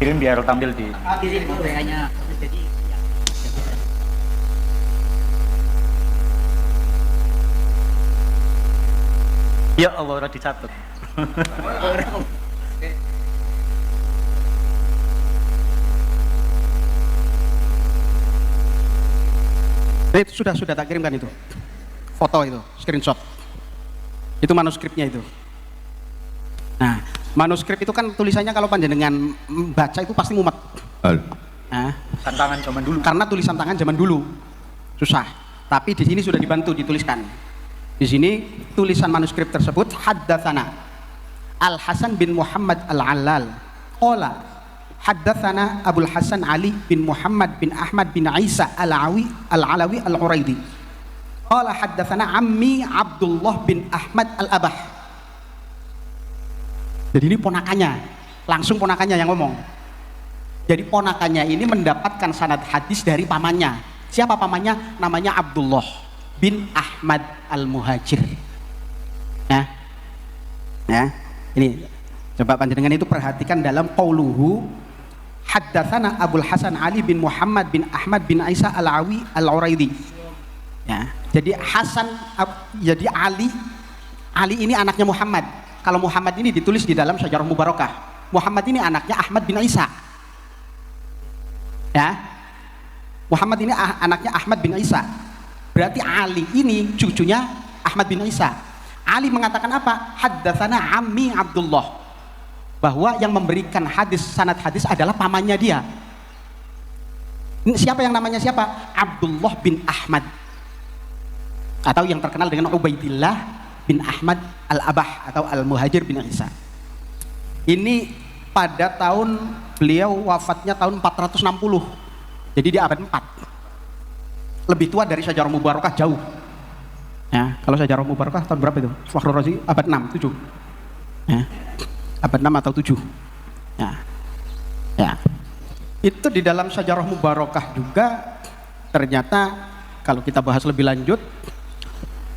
Kirim biar tampil di. Kirim kayaknya jadi Ya Allah, udah dicatat. itu sudah tak kirimkan itu. Foto itu, screenshot. Itu manuskripnya itu. Nah, manuskrip itu kan tulisannya kalau panjenengan baca itu pasti mumet. Nah, Tantangan zaman dulu. karena tulisan tangan zaman dulu susah. Tapi di sini sudah dibantu dituliskan. Di sini tulisan manuskrip tersebut haddatsana Al Hasan bin Muhammad Al-Allal. Qala haddatsana Abul Hasan Ali bin Muhammad bin Ahmad bin Isa Al-Alawi Al-Uraidi. Qala haddatsana ammi Abdullah bin Ahmad Al-Abah. Jadi ini ponakannya, langsung ponakannya yang ngomong. Jadi ponakannya ini mendapatkan sanad hadis dari pamannya. Siapa pamannya? Namanya Abdullah bin Ahmad Al-Muhajir. Ya, ini coba panjenengan itu perhatikan dalam qauluhu haddatsana Abul Hasan Ali bin Muhammad bin Ahmad bin Isa Al-Alawi Al-Uraidi. Ya, jadi jadi Ali ini anaknya Muhammad. Kalau Muhammad ini ditulis di dalam Syajarah Mubarakah. Muhammad ini anaknya Ahmad bin Isa. Ya, Muhammad ini anaknya Ahmad bin Isa. Berarti Ali ini cucunya Ahmad bin Isa. Ali mengatakan apa? Haddatsana ammi Abdullah. Bahwa yang memberikan sanad hadis adalah pamannya dia. Siapa yang namanya siapa? Abdullah bin Ahmad. Atau yang terkenal dengan Ubaidillah bin Ahmad Al-Abah atau Al-Muhajir bin Isa. Ini pada tahun beliau wafatnya tahun 460. Jadi di abad 4. Lebih tua dari Syajarah Mubarakah jauh. Ya, kalau Syajarah Mubarakah tahun berapa itu? Fakhrul Razi abad 6, 7. Ya. Abad 6 atau 7. Ya. Ya. Itu di dalam Syajarah Mubarakah juga ternyata kalau kita bahas lebih lanjut,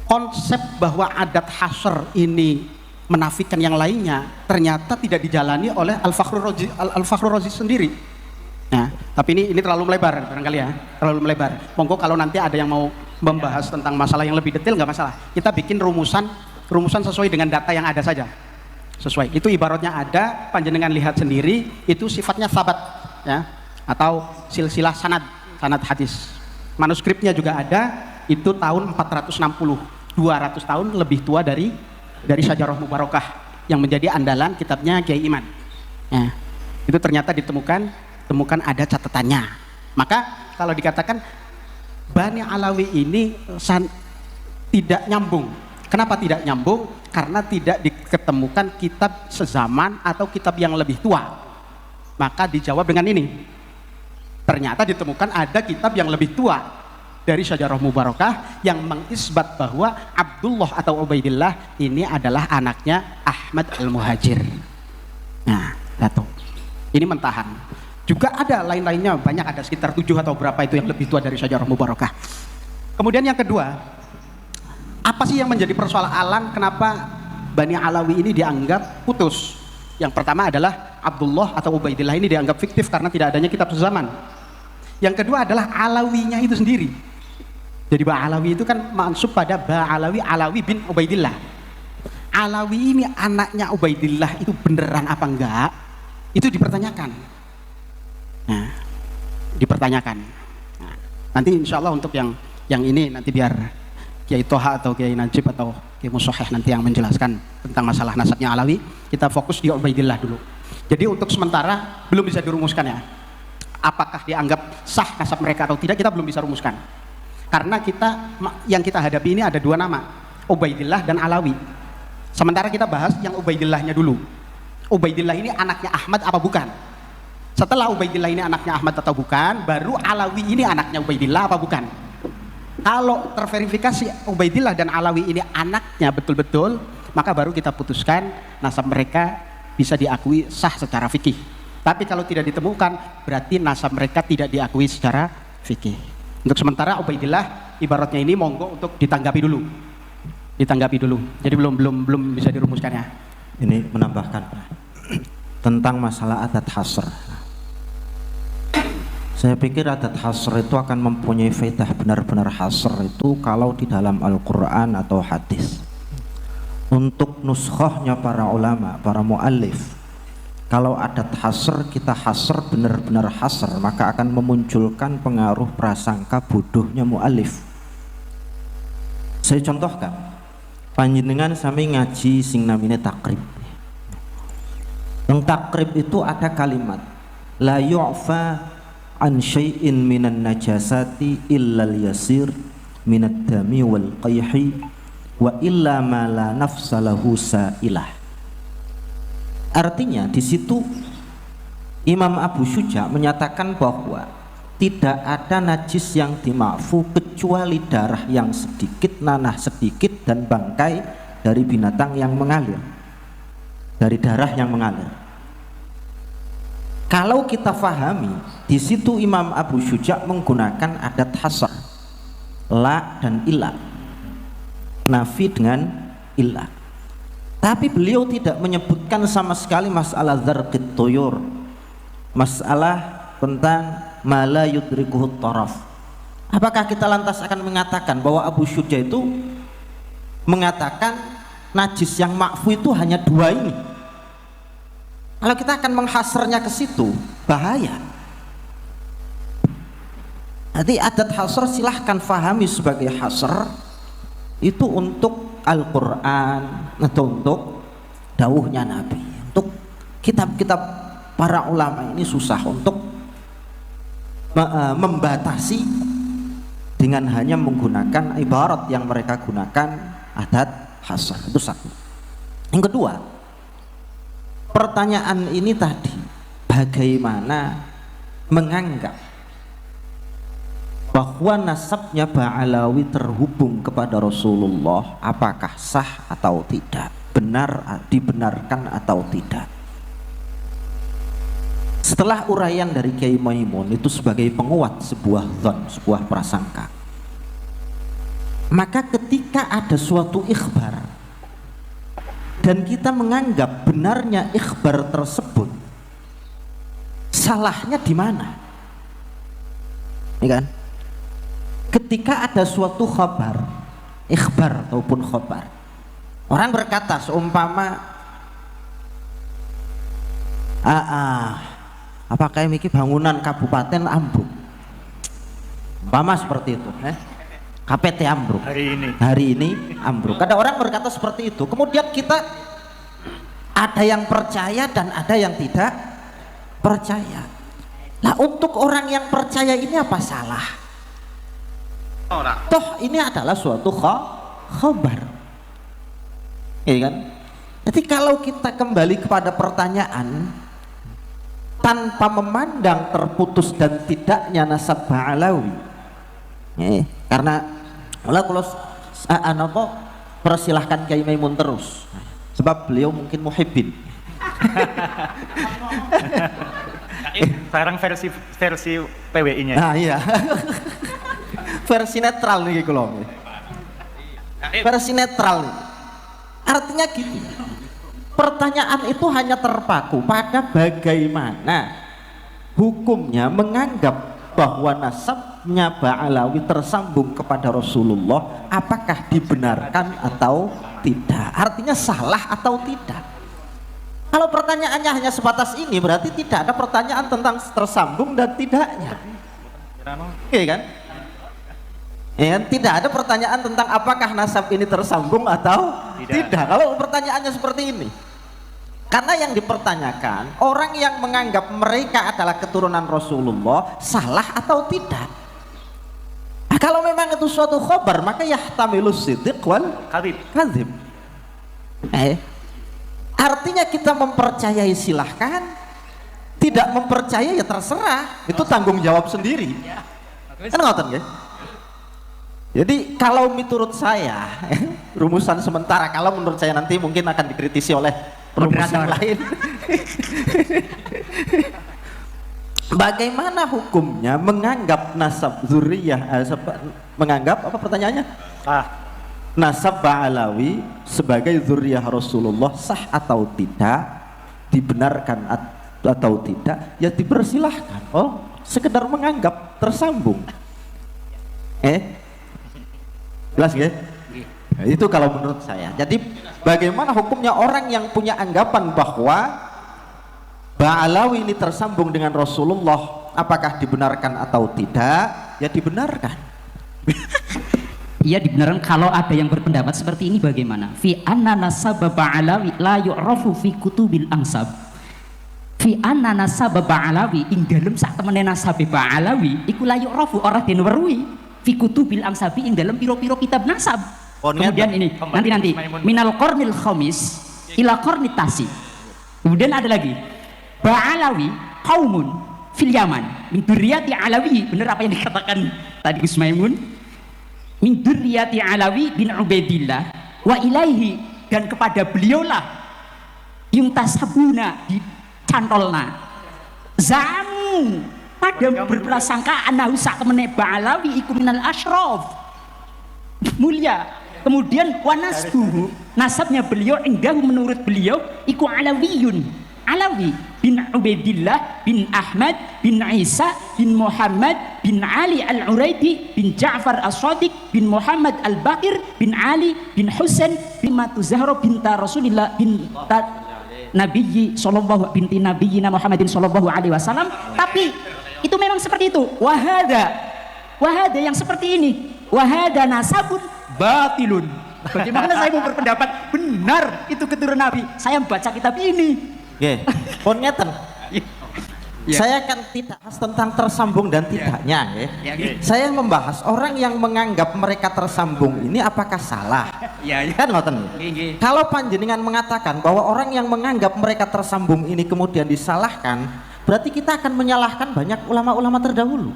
konsep bahwa adat hasr ini menafikan yang lainnya ternyata tidak dijalani oleh Al-Fakhrul Razi sendiri. Nah, tapi ini terlalu melebar barangkali ya, terlalu melebar. Monggo kalau nanti ada yang mau membahas tentang masalah yang lebih detail nggak masalah. Kita bikin rumusan sesuai dengan data yang ada saja. Sesuai. Itu ibaratnya ada, panjenengan lihat sendiri, itu sifatnya sabat ya, atau silsilah sanad hadis. Manuskripnya juga ada, itu tahun 460. 200 tahun lebih tua dari Syajarah Mubarakah yang menjadi andalan kitabnya Kiai Iman. Ya, itu ternyata ditemukan ada catatannya. Maka kalau dikatakan Bani Alawi ini tidak nyambung. Kenapa tidak nyambung? Karena tidak diketemukan kitab sezaman atau kitab yang lebih tua. Maka dijawab dengan ini. Ternyata ditemukan ada kitab yang lebih tua dari Syajarah Mubarakah yang mengisbat bahwa Abdullah atau Ubaidillah ini adalah anaknya Ahmad Al-Muhajir. Nah, satu. Ini mentahan. Juga ada lain-lainnya, banyak, ada sekitar 7 atau berapa itu yang lebih tua dari Syajarah Mubarakah. Kemudian yang kedua, apa sih yang menjadi persoalan kenapa Bani Alawi ini dianggap putus? Yang pertama adalah Abdullah atau Ubaidillah ini dianggap fiktif karena tidak adanya kitab sezaman. Yang kedua adalah Alawinya itu sendiri. Jadi Ba'alawi itu kan mansub pada Alawi bin Ubaidillah. Alawi ini anaknya Ubaidillah itu beneran apa enggak? Itu dipertanyakan. Nah, dipertanyakan. Nah, nanti insya Allah untuk yang ini nanti biar Kiai Toha atau Kiai Najib atau Kiai Musoheh nanti yang menjelaskan tentang masalah nasabnya Alawi. Kita fokus di Ubaidillah dulu. Jadi untuk sementara belum bisa dirumuskan ya. Apakah dianggap sah nasab mereka atau tidak, kita belum bisa rumuskan. Karena yang kita hadapi ini ada 2 nama, Ubaidillah dan Alawi. Sementara kita bahas yang Ubaidillahnya dulu. Ubaidillah ini anaknya Ahmad apa bukan? Setelah Ubaidillah ini anaknya Ahmad atau bukan, baru Alawi ini anaknya Ubaidillah apa bukan? Kalau terverifikasi Ubaidillah dan Alawi ini anaknya betul-betul, maka baru kita putuskan nasab mereka bisa diakui sah secara fikih. Tapi kalau tidak ditemukan, berarti nasab mereka tidak diakui secara fikih. Untuk sementara Ubaidillah ibaratnya ini monggo untuk ditanggapi dulu. Ditanggapi dulu. Jadi belum bisa dirumuskannya. Ini menambahkan tentang masalah adat hasr. Saya pikir adat hasr itu akan mempunyai faedah benar-benar hasr itu kalau di dalam Al-Quran atau hadis. Untuk nuskhahnya para ulama, para muallif, kalau adat hasr kita hasr benar-benar hasr, maka akan memunculkan pengaruh prasangka bodohnya muallif. Saya contohkan, panjenengan sami ngaji sing namine takrib. Yang takrib itu ada kalimat la yu'fa an syai'in minan najasati illal yasir minad dami wal qayhi wa illa ma la nafsa lahu sa'ilah. Artinya di situ Imam Abu Syuja menyatakan bahwa tidak ada najis yang dimaafu kecuali darah yang sedikit, nanah sedikit, dan bangkai dari binatang yang mengalir, dari darah yang mengalir. Kalau kita fahami, di situ Imam Abu Syuja menggunakan adat hasr, la dan illa, nafi dengan illa. Tapi beliau tidak menyebutkan sama sekali masalah dzarqit tuyur, masalah tentang mala yudrikuhu taraf. Apakah kita lantas akan mengatakan bahwa Abu Syuja itu mengatakan najis yang ma'fu itu hanya dua ini? Kalau kita akan menghasrnya ke situ, bahaya. Jadi adat hasr silahkan fahami sebagai hasr itu untuk Al-Quran atau untuk dawuhnya Nabi. Untuk kitab-kitab para ulama ini susah untuk membatasi dengan hanya menggunakan ibarat yang mereka gunakan adat hasr. Itu satu. Yang kedua, pertanyaan ini tadi, bagaimana menganggap bahwa nasabnya Ba'alawi terhubung kepada Rasulullah, apakah sah atau tidak, benar, dibenarkan atau tidak. Setelah uraian dari Kiai Maimun itu sebagai penguat sebuah dzan, sebuah prasangka, maka ketika ada suatu ikhbar dan kita menganggap benarnya ikhbar tersebut, salahnya di mana? Ya kan? Ketika ada suatu khabar, ikhbar ataupun khabar, orang berkata seumpama apakah ini bangunan kabupaten ambruk, umpama seperti itu, KPT ambruk hari ini ambruk. Ada orang berkata seperti itu, kemudian kita ada yang percaya dan ada yang tidak percaya. Nah, untuk orang yang percaya ini apa salah? Toh ini adalah suatu khabar, ya kan? Jadi kalau kita kembali kepada pertanyaan tanpa memandang terputus dan tidaknya nasab Ba'alawi, karena kalau persilahkan Kiai Maimun terus, sebab beliau mungkin muhibbin. Sekarang versi PWI-nya. Nah iya. Versi netral nih kalau versi netral nih. Artinya gini, pertanyaan itu hanya terpaku pada bagaimana hukumnya menganggap bahwa nasabnya Ba'alawi tersambung kepada Rasulullah, apakah dibenarkan atau tidak, artinya salah atau tidak. Kalau pertanyaannya hanya sebatas ini, berarti tidak ada pertanyaan tentang tersambung dan tidaknya, oke kan? Ya, tidak ada pertanyaan tentang apakah nasab ini tersambung atau tidak. Kalau pertanyaannya seperti ini, karena yang dipertanyakan orang yang menganggap mereka adalah keturunan Rasulullah, salah atau tidak. Nah, kalau memang itu suatu khobar, maka yahtamilus siddiq wal kadzib. Artinya kita mempercayai silahkan, tidak mempercayai ya terserah, itu tanggung jawab sendiri. Kan ngoten ya? Jadi kalau menurut saya rumusan sementara, kalau menurut saya nanti mungkin akan dikritisi oleh rumus yang lain. Bagaimana hukumnya menganggap nasab zuriyah, menganggap apa pertanyaannya? Nasab Ba'alawi sebagai zuriyah Rasulullah sah atau tidak, dibenarkan atau tidak, ya dipersilahkan. Oh, sekedar menganggap tersambung. Jelas ya? Nah, itu kalau menurut saya. Jadi bagaimana hukumnya orang yang punya anggapan bahwa Ba'alawi ini tersambung dengan Rasulullah, apakah dibenarkan atau tidak? Ya dibenarkan. Iya dibenarkan. Kalau ada yang berpendapat seperti ini bagaimana? Fi anna nasab Ba'alawi la yu'rafu fi kutubil ansab. Fi anna nasab Ba'alawi ing dalem sak temene nasab Ba'alawi iku la yu'rafu ora den weruhi fi kutubil angsabi ing dalam piro-piro kitab nasab. Kemudian ini nanti minal qarnil khamis ila qarni tasi. Kemudian ada lagi Ba'alawi qaumun fil Yaman min dzurriyyati Alawi. Benar apa yang dikatakan tadi Gus Maimun? Min dzurriyyati Alawi bin Ubaidillah wa ilaihi, dan kepada beliaulah yuntasabuna dicantolna zamu pada berprasangka anahu sak temene Ba'alawi iku minal asyraf mulia. Kemudian wanasbuhu, nasabnya beliau enggahu menurut beliau iku alawiyun, Alawi bin Ubaidillah bin Ahmad bin Isa bin Muhammad bin Ali al-Uraidi bin Ja'far as-Sadiq bin Muhammad al-Baqir bin Ali bin Husain bin Matu Zahra binta Rasulillah binta Nabiyyi sallallahu binti Nabiyyina Muhammadin sallallahu alaihi wasallam. Tapi itu memang seperti itu. Wahada yang seperti ini, wahada nasabun batilun. Bagaimana saya mau berpendapat benar itu keturunan Nabi? Saya membaca kitab ini. Pun ngeten. Saya kan tidak bahas tentang tersambung dan tidaknya. Saya membahas orang yang menganggap mereka tersambung ini apakah salah? Kan ngoten. Kalau panjenengan mengatakan bahwa orang yang menganggap mereka tersambung ini kemudian disalahkan, berarti kita akan menyalahkan banyak ulama-ulama terdahulu.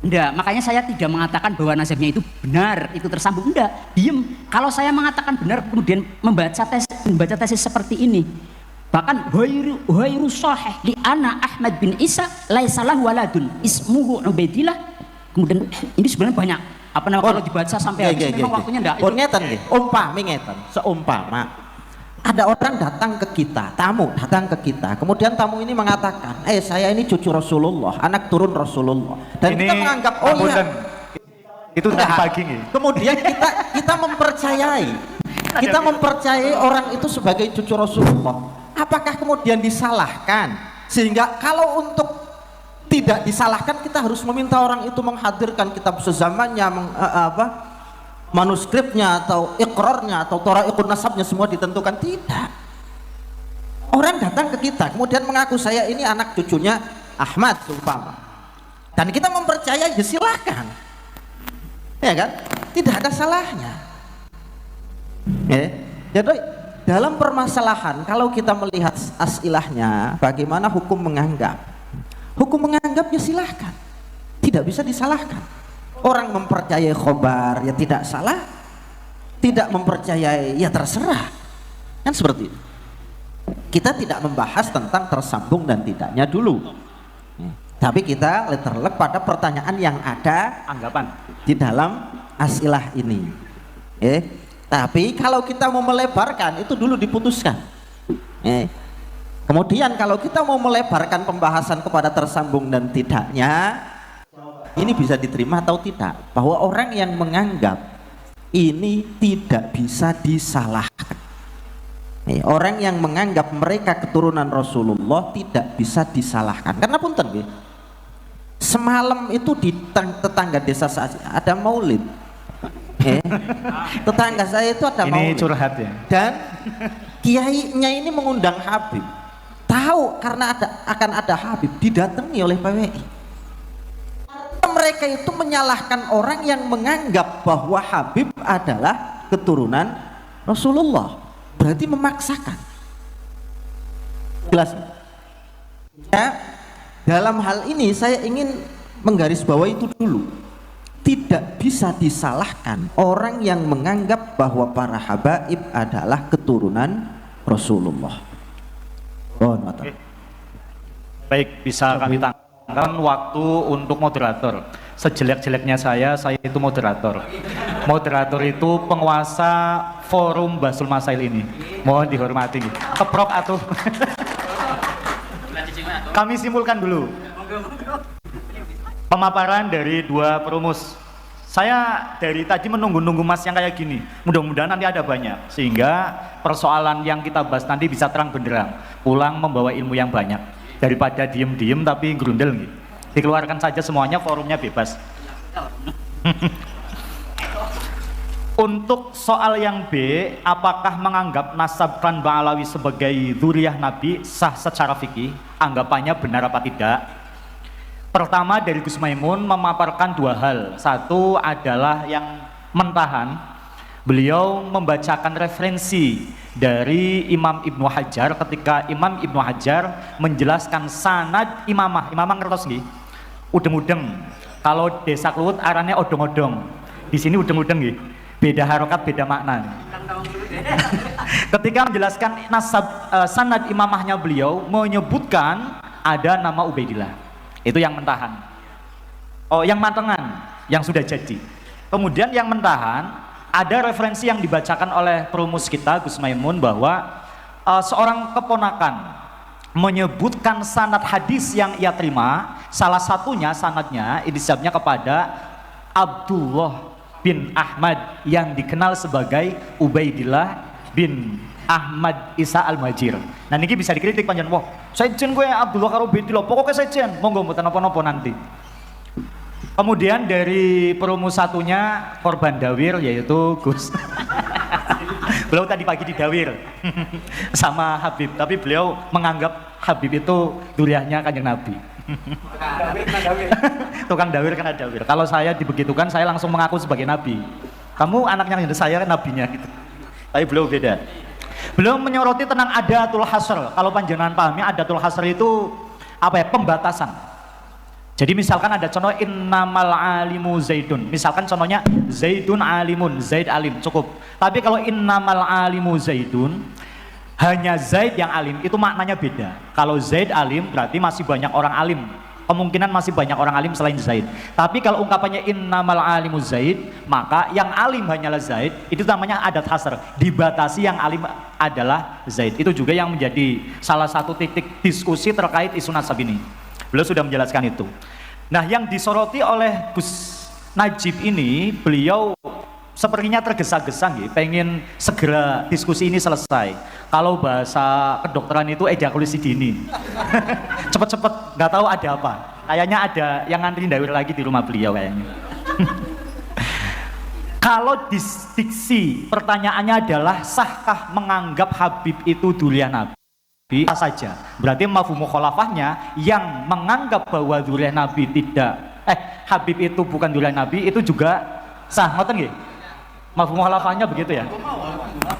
Enggak, makanya saya tidak mengatakan bahwa nasabnya itu benar, itu tersambung. Enggak, diem. Kalau saya mengatakan benar kemudian membaca tesis seperti ini, bahkan ghairu sahih li ana Ahmad bin Isa laisa lahu waladun ismuhu Ubaidillah. Kemudian ini sebenarnya banyak apa namanya kalau dibaca sampai habis memang waktunya enggak. Ngeten nggih, umpami ngeten, seumpama ada orang datang ke kita, tamu datang ke kita, kemudian tamu ini mengatakan, saya ini cucu Rasulullah, anak turun Rasulullah, dan ini kita menganggap iya itu tadi pagi nih. Kemudian kita mempercayai orang itu sebagai cucu Rasulullah. Apakah kemudian disalahkan? Sehingga kalau untuk tidak disalahkan kita harus meminta orang itu menghadirkan kitab sezamannya, manuskripnya atau ikrarnya atau thara'iqun nasabnya semua ditentukan. Tidak. Orang datang ke kita kemudian mengaku saya ini anak cucunya Ahmad seumpama, dan kita mempercayai, ya silahkan, ya kan, tidak ada salahnya. Jadi dalam permasalahan kalau kita melihat asilahnya, bagaimana hukum menganggap ya silahkan, tidak bisa disalahkan. Orang mempercayai khobar ya tidak salah, tidak mempercayai ya terserah, kan seperti itu. Kita tidak membahas tentang tersambung dan tidaknya dulu, tapi kita terlek pada pertanyaan yang ada anggapan di dalam asilah ini. Tapi kalau kita mau melebarkan itu dulu diputuskan. Kemudian kalau kita mau melebarkan pembahasan kepada tersambung dan tidaknya, ini bisa diterima atau tidak, bahwa orang yang menganggap ini tidak bisa disalahkan. Orang yang menganggap mereka keturunan Rasulullah tidak bisa disalahkan. Karena punten, semalam itu di tetangga desa saya ada maulid. Tetangga saya itu ada maulid. Ini curhat ya. Dan kiainya ini mengundang Habib. Tahu karena akan ada Habib, didatangi oleh PWI. Mereka itu menyalahkan orang yang menganggap bahwa Habib adalah keturunan Rasulullah, berarti memaksakan. Jelas? Ya, dalam hal ini saya ingin menggarisbawahi itu dulu. tidak bisa disalahkan orang yang menganggap bahwa para habaib adalah keturunan Rasulullah. Oh, baik, bisa kami tanggalkan waktu untuk moderator. Sejelek-jeleknya saya itu moderator. Moderator itu penguasa forum Basul Masail ini. Mohon dihormati. Keprok atuh. Kami simpulkan dulu. Pemaparan dari dua perumus. Saya dari tadi menunggu-nunggu mas yang kayak gini. Mudah-mudahan nanti ada banyak. Sehingga persoalan yang kita bahas nanti bisa terang benderang. Pulang membawa ilmu yang banyak. Daripada diem-diem tapi gerundel gitu. Dikeluarkan saja semuanya, forumnya bebas. Untuk soal yang B, apakah menganggap nasab Klan Ba'alawi sebagai dzurriyyah Nabi sah secara fikih? Anggapannya benar apa tidak? Pertama, dari Gus Maimun memaparkan dua hal. Satu adalah yang mentahan. Beliau membacakan referensi dari Imam Ibnu Hajar ketika Imam Ibnu Hajar menjelaskan sanad imamah. Imamah ngertos nggih? Udeng-udeng. Kalau desa Kluwut arane odong-odong. Di sini udeng-udeng nggih. Beda harokat, beda makna. Ketika menjelaskan nasab sanad imamahnya beliau menyebutkan ada nama Ubaidillah. Itu yang mentahan. Oh, yang matengan, yang sudah jadi. Kemudian yang mentahan, ada referensi yang dibacakan oleh perumus kita Gus Maimun bahwa seorang keponakan menyebutkan sanad hadis yang ia terima, salah satunya sanadnya intisabnya kepada Abdullah bin Ahmad yang dikenal sebagai Ubaidillah bin Ahmad Isa Al-Muhajir. Nah ini bisa dikritik panjenengan, wah saya jen gue Abdullah karo Ubaidillah, pokoknya saya jen, monggo mboten napa-napa nanti. Kemudian dari perumus satunya korban dawir yaitu Gus. Beliau tadi pagi di dawir sama Habib, tapi beliau menganggap Habib itu duriahnya Kanjeng Nabi. Tukang dawir kena dawir. Kalau saya dibegitukan, saya langsung mengaku sebagai Nabi. Kamu anaknya saya nabinya gitu. Tapi beliau beda. Beliau menyoroti tentang adatul hasr. Kalau panjenengan pahami adatul hasr itu apa ya? Pembatasan. Jadi misalkan ada contoh innamal alimu zaidun. Misalkan contohnya zaidun alimun, zaid alim, cukup. Tapi kalau innamal alimu zaidun, hanya zaid yang alim, itu maknanya beda. Kalau zaid alim berarti masih banyak orang alim. Kemungkinan masih banyak orang alim selain zaid. Tapi kalau ungkapannya innamal alimu zaid, maka yang alim hanyalah zaid, itu namanya adat hasr. Dibatasi yang alim adalah zaid. Itu juga yang menjadi salah satu titik diskusi terkait isu nasab ini. Beliau sudah menjelaskan itu. Nah, yang disoroti oleh Gus Najib ini, beliau sepertinya tergesa-gesa nih, pengen segera diskusi ini selesai. Kalau bahasa kedokteran itu ejakulasi dini. Cepet-cepet, nggak tahu ada apa. Kayaknya ada yang ngantri dawir lagi di rumah beliau kayaknya. Kalau diksi pertanyaannya adalah sahkah menganggap Habib itu dzurriyyah Nabi? Sah saja. Berarti mafhum mukhalafahnya yang menganggap bahwa dzurriyyah Nabi tidak Habib itu bukan dzurriyyah Nabi itu juga sah, ngoten nggih? Mafhum mukhalafahnya begitu ya?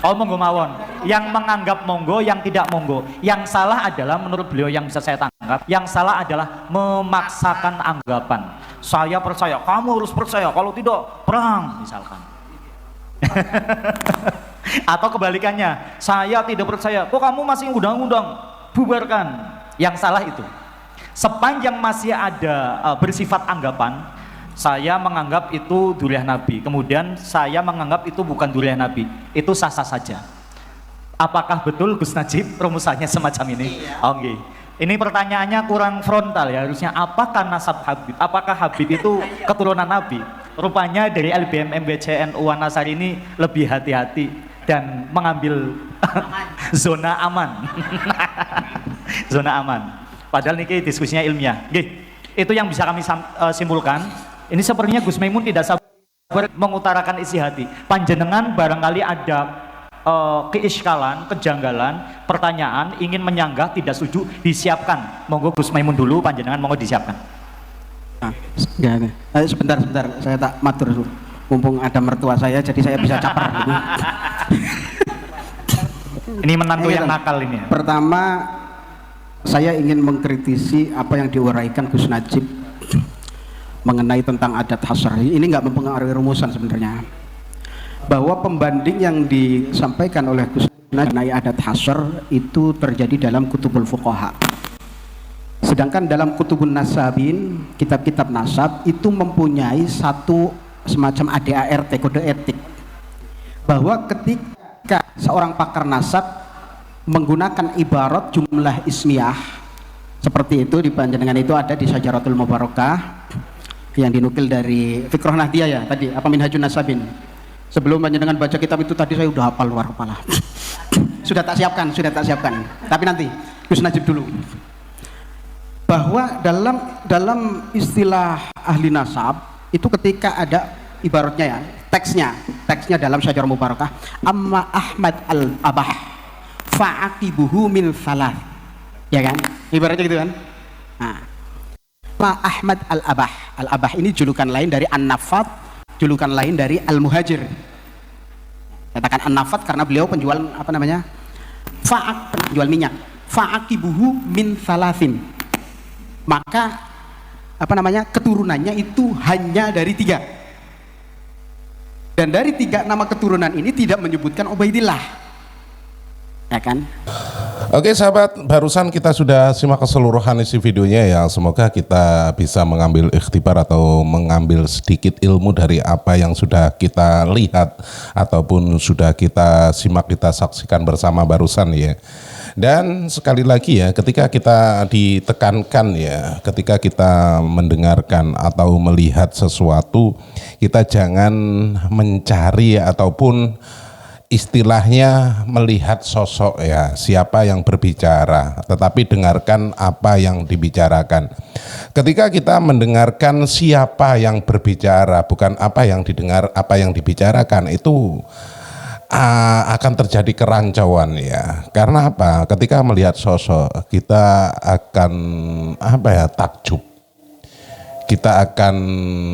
Oh, monggo mawon. Yang menganggap monggo, yang tidak monggo. Yang salah adalah menurut beliau yang bisa saya tangkap, yang salah adalah memaksakan anggapan. Saya percaya, kamu harus percaya, kalau tidak perang misalkan. Atau kebalikannya, saya tidak percaya, kok kamu masih undang-undang, bubarkan. Yang salah itu. Sepanjang masih ada bersifat anggapan, saya menganggap itu dzurriyyah Nabi, kemudian saya menganggap itu bukan dzurriyyah Nabi, itu sah-sah saja. Apakah betul Gus Najib rumusannya semacam ini? Oh, okay. Ini pertanyaannya kurang frontal ya, harusnya apakah nasab Habib? Apakah Habib itu keturunan Nabi? Rupanya dari LBM MBC NU Nasar ini lebih hati-hati dan mengambil zona aman. Zona aman. Padahal ini diskusinya ilmiah. Oke, itu yang bisa kami simpulkan. Ini sepertinya Gus Maimun tidak sabar mengutarakan isi hati. Panjenengan barangkali ada keiskalan, kejanggalan, pertanyaan, ingin menyanggah, tidak setuju, disiapkan. Monggo Gus Maimun dulu, panjenengan monggo disiapkan. Sebentar, saya tak matur dulu. Mumpung ada mertua saya, jadi saya bisa capar dulu. Ini menantu yang nakal ini ya? Pertama, saya ingin mengkritisi apa yang diuraikan Gus Najib mengenai tentang adat hasr. Ini nggak mempengaruhi rumusan sebenarnya. Bahwa pembanding yang disampaikan oleh Gus mengenai adat hasr itu terjadi dalam kutubul fuqaha. Sedangkan dalam kutubun nasabin, kitab-kitab nasab itu mempunyai satu semacam ADART, kode etik. Bahwa ketika seorang pakar nasab menggunakan ibarat jumlah ismiyah seperti itu, di panjenengan itu ada di Syajaratul Mubarakah yang dinukil dari Fikrah Nahdiyah ya tadi, apa Minhajun Nasabin. Sebelum panjenengan baca kitab itu tadi saya udah hafal luar kepala. sudah tak siapkan. Tapi nanti Gus Najib dulu. Bahwa dalam istilah ahli nasab itu ketika ada ibaratnya ya, teksnya dalam Syajarah Mubarakah, amma Ahmad al-Abah fa'aqibuhu min salah, ya kan, ibaratnya gitu kan. Nah, amma Ahmad al-Abah ini julukan lain dari An-Nafat, julukan lain dari Al-Muhajir. Katakan An-Nafat karena beliau penjual apa namanya, penjual minyak. Fa'aqibuhu min salasin, maka apa namanya, keturunannya itu hanya dari 3. Dan dari 3 nama keturunan ini tidak menyebutkan Ubaidillah, ya kan? Oke sahabat, barusan kita sudah simak keseluruhan isi videonya ya. Semoga kita bisa mengambil ikhtibar atau mengambil sedikit ilmu dari apa yang sudah kita lihat ataupun sudah kita simak, kita saksikan bersama barusan ya. Dan sekali lagi ya, ketika kita ditekankan ya, ketika kita mendengarkan atau melihat sesuatu, kita jangan mencari ataupun istilahnya melihat sosok ya, siapa yang berbicara, tetapi dengarkan apa yang dibicarakan. Ketika kita mendengarkan siapa yang berbicara, bukan apa yang didengar, apa yang dibicarakan, itu akan terjadi kerancauan ya. Karena apa? Ketika melihat sosok, kita akan takjub. Kita akan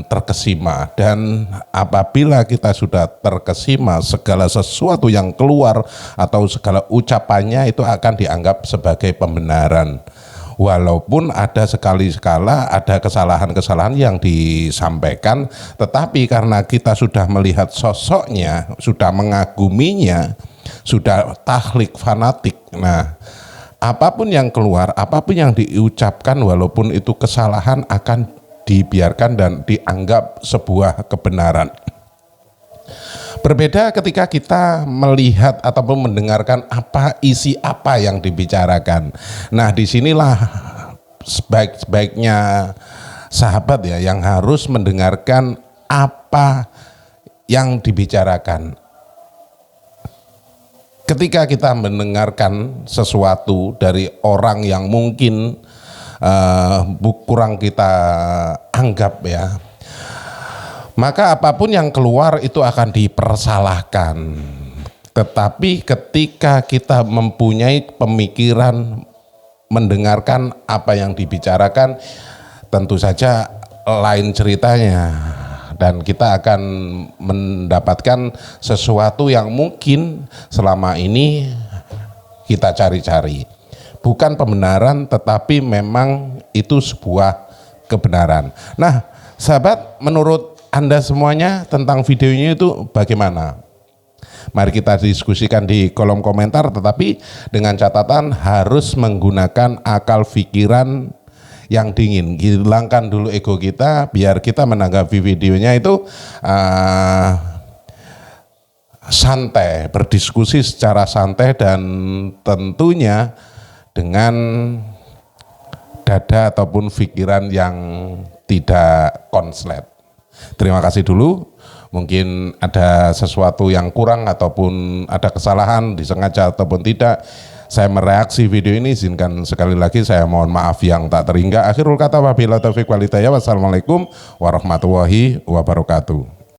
terkesima, dan apabila kita sudah terkesima, segala sesuatu yang keluar atau segala ucapannya itu akan dianggap sebagai pembenaran. Walaupun ada sekali-sekala ada kesalahan-kesalahan yang disampaikan, tetapi karena kita sudah melihat sosoknya, sudah mengaguminya, sudah tahlik fanatik. Nah, apapun yang keluar, apapun yang diucapkan, walaupun itu kesalahan, akan dibiarkan dan dianggap sebuah kebenaran. Berbeda ketika kita melihat ataupun mendengarkan isi apa yang dibicarakan. Nah, disinilah sebaik-baiknya sahabat ya, yang harus mendengarkan apa yang dibicarakan. Ketika kita mendengarkan sesuatu dari orang yang mungkin kurang kita anggap ya, maka apapun yang keluar itu akan dipersalahkan. Tetapi ketika kita mempunyai pemikiran mendengarkan apa yang dibicarakan, tentu saja lain ceritanya, dan kita akan mendapatkan sesuatu yang mungkin selama ini kita cari-cari. Bukan pembenaran, tetapi memang itu sebuah kebenaran. Nah, sahabat, menurut Anda semuanya tentang videonya itu bagaimana? Mari kita diskusikan di kolom komentar, tetapi dengan catatan harus menggunakan akal pikiran yang dingin. Hilangkan dulu ego kita, biar kita menanggapi videonya itu santai, berdiskusi secara santai, dan tentunya dengan dada ataupun pikiran yang tidak konslet. Terima kasih dulu. Mungkin ada sesuatu yang kurang ataupun ada kesalahan, disengaja ataupun tidak, saya mereaksi video ini, izinkan sekali lagi saya mohon maaf yang tak terhingga. Akhirul kata, wabillahi taufiq wal hidayah. Wassalamualaikum warahmatullahi wabarakatuh.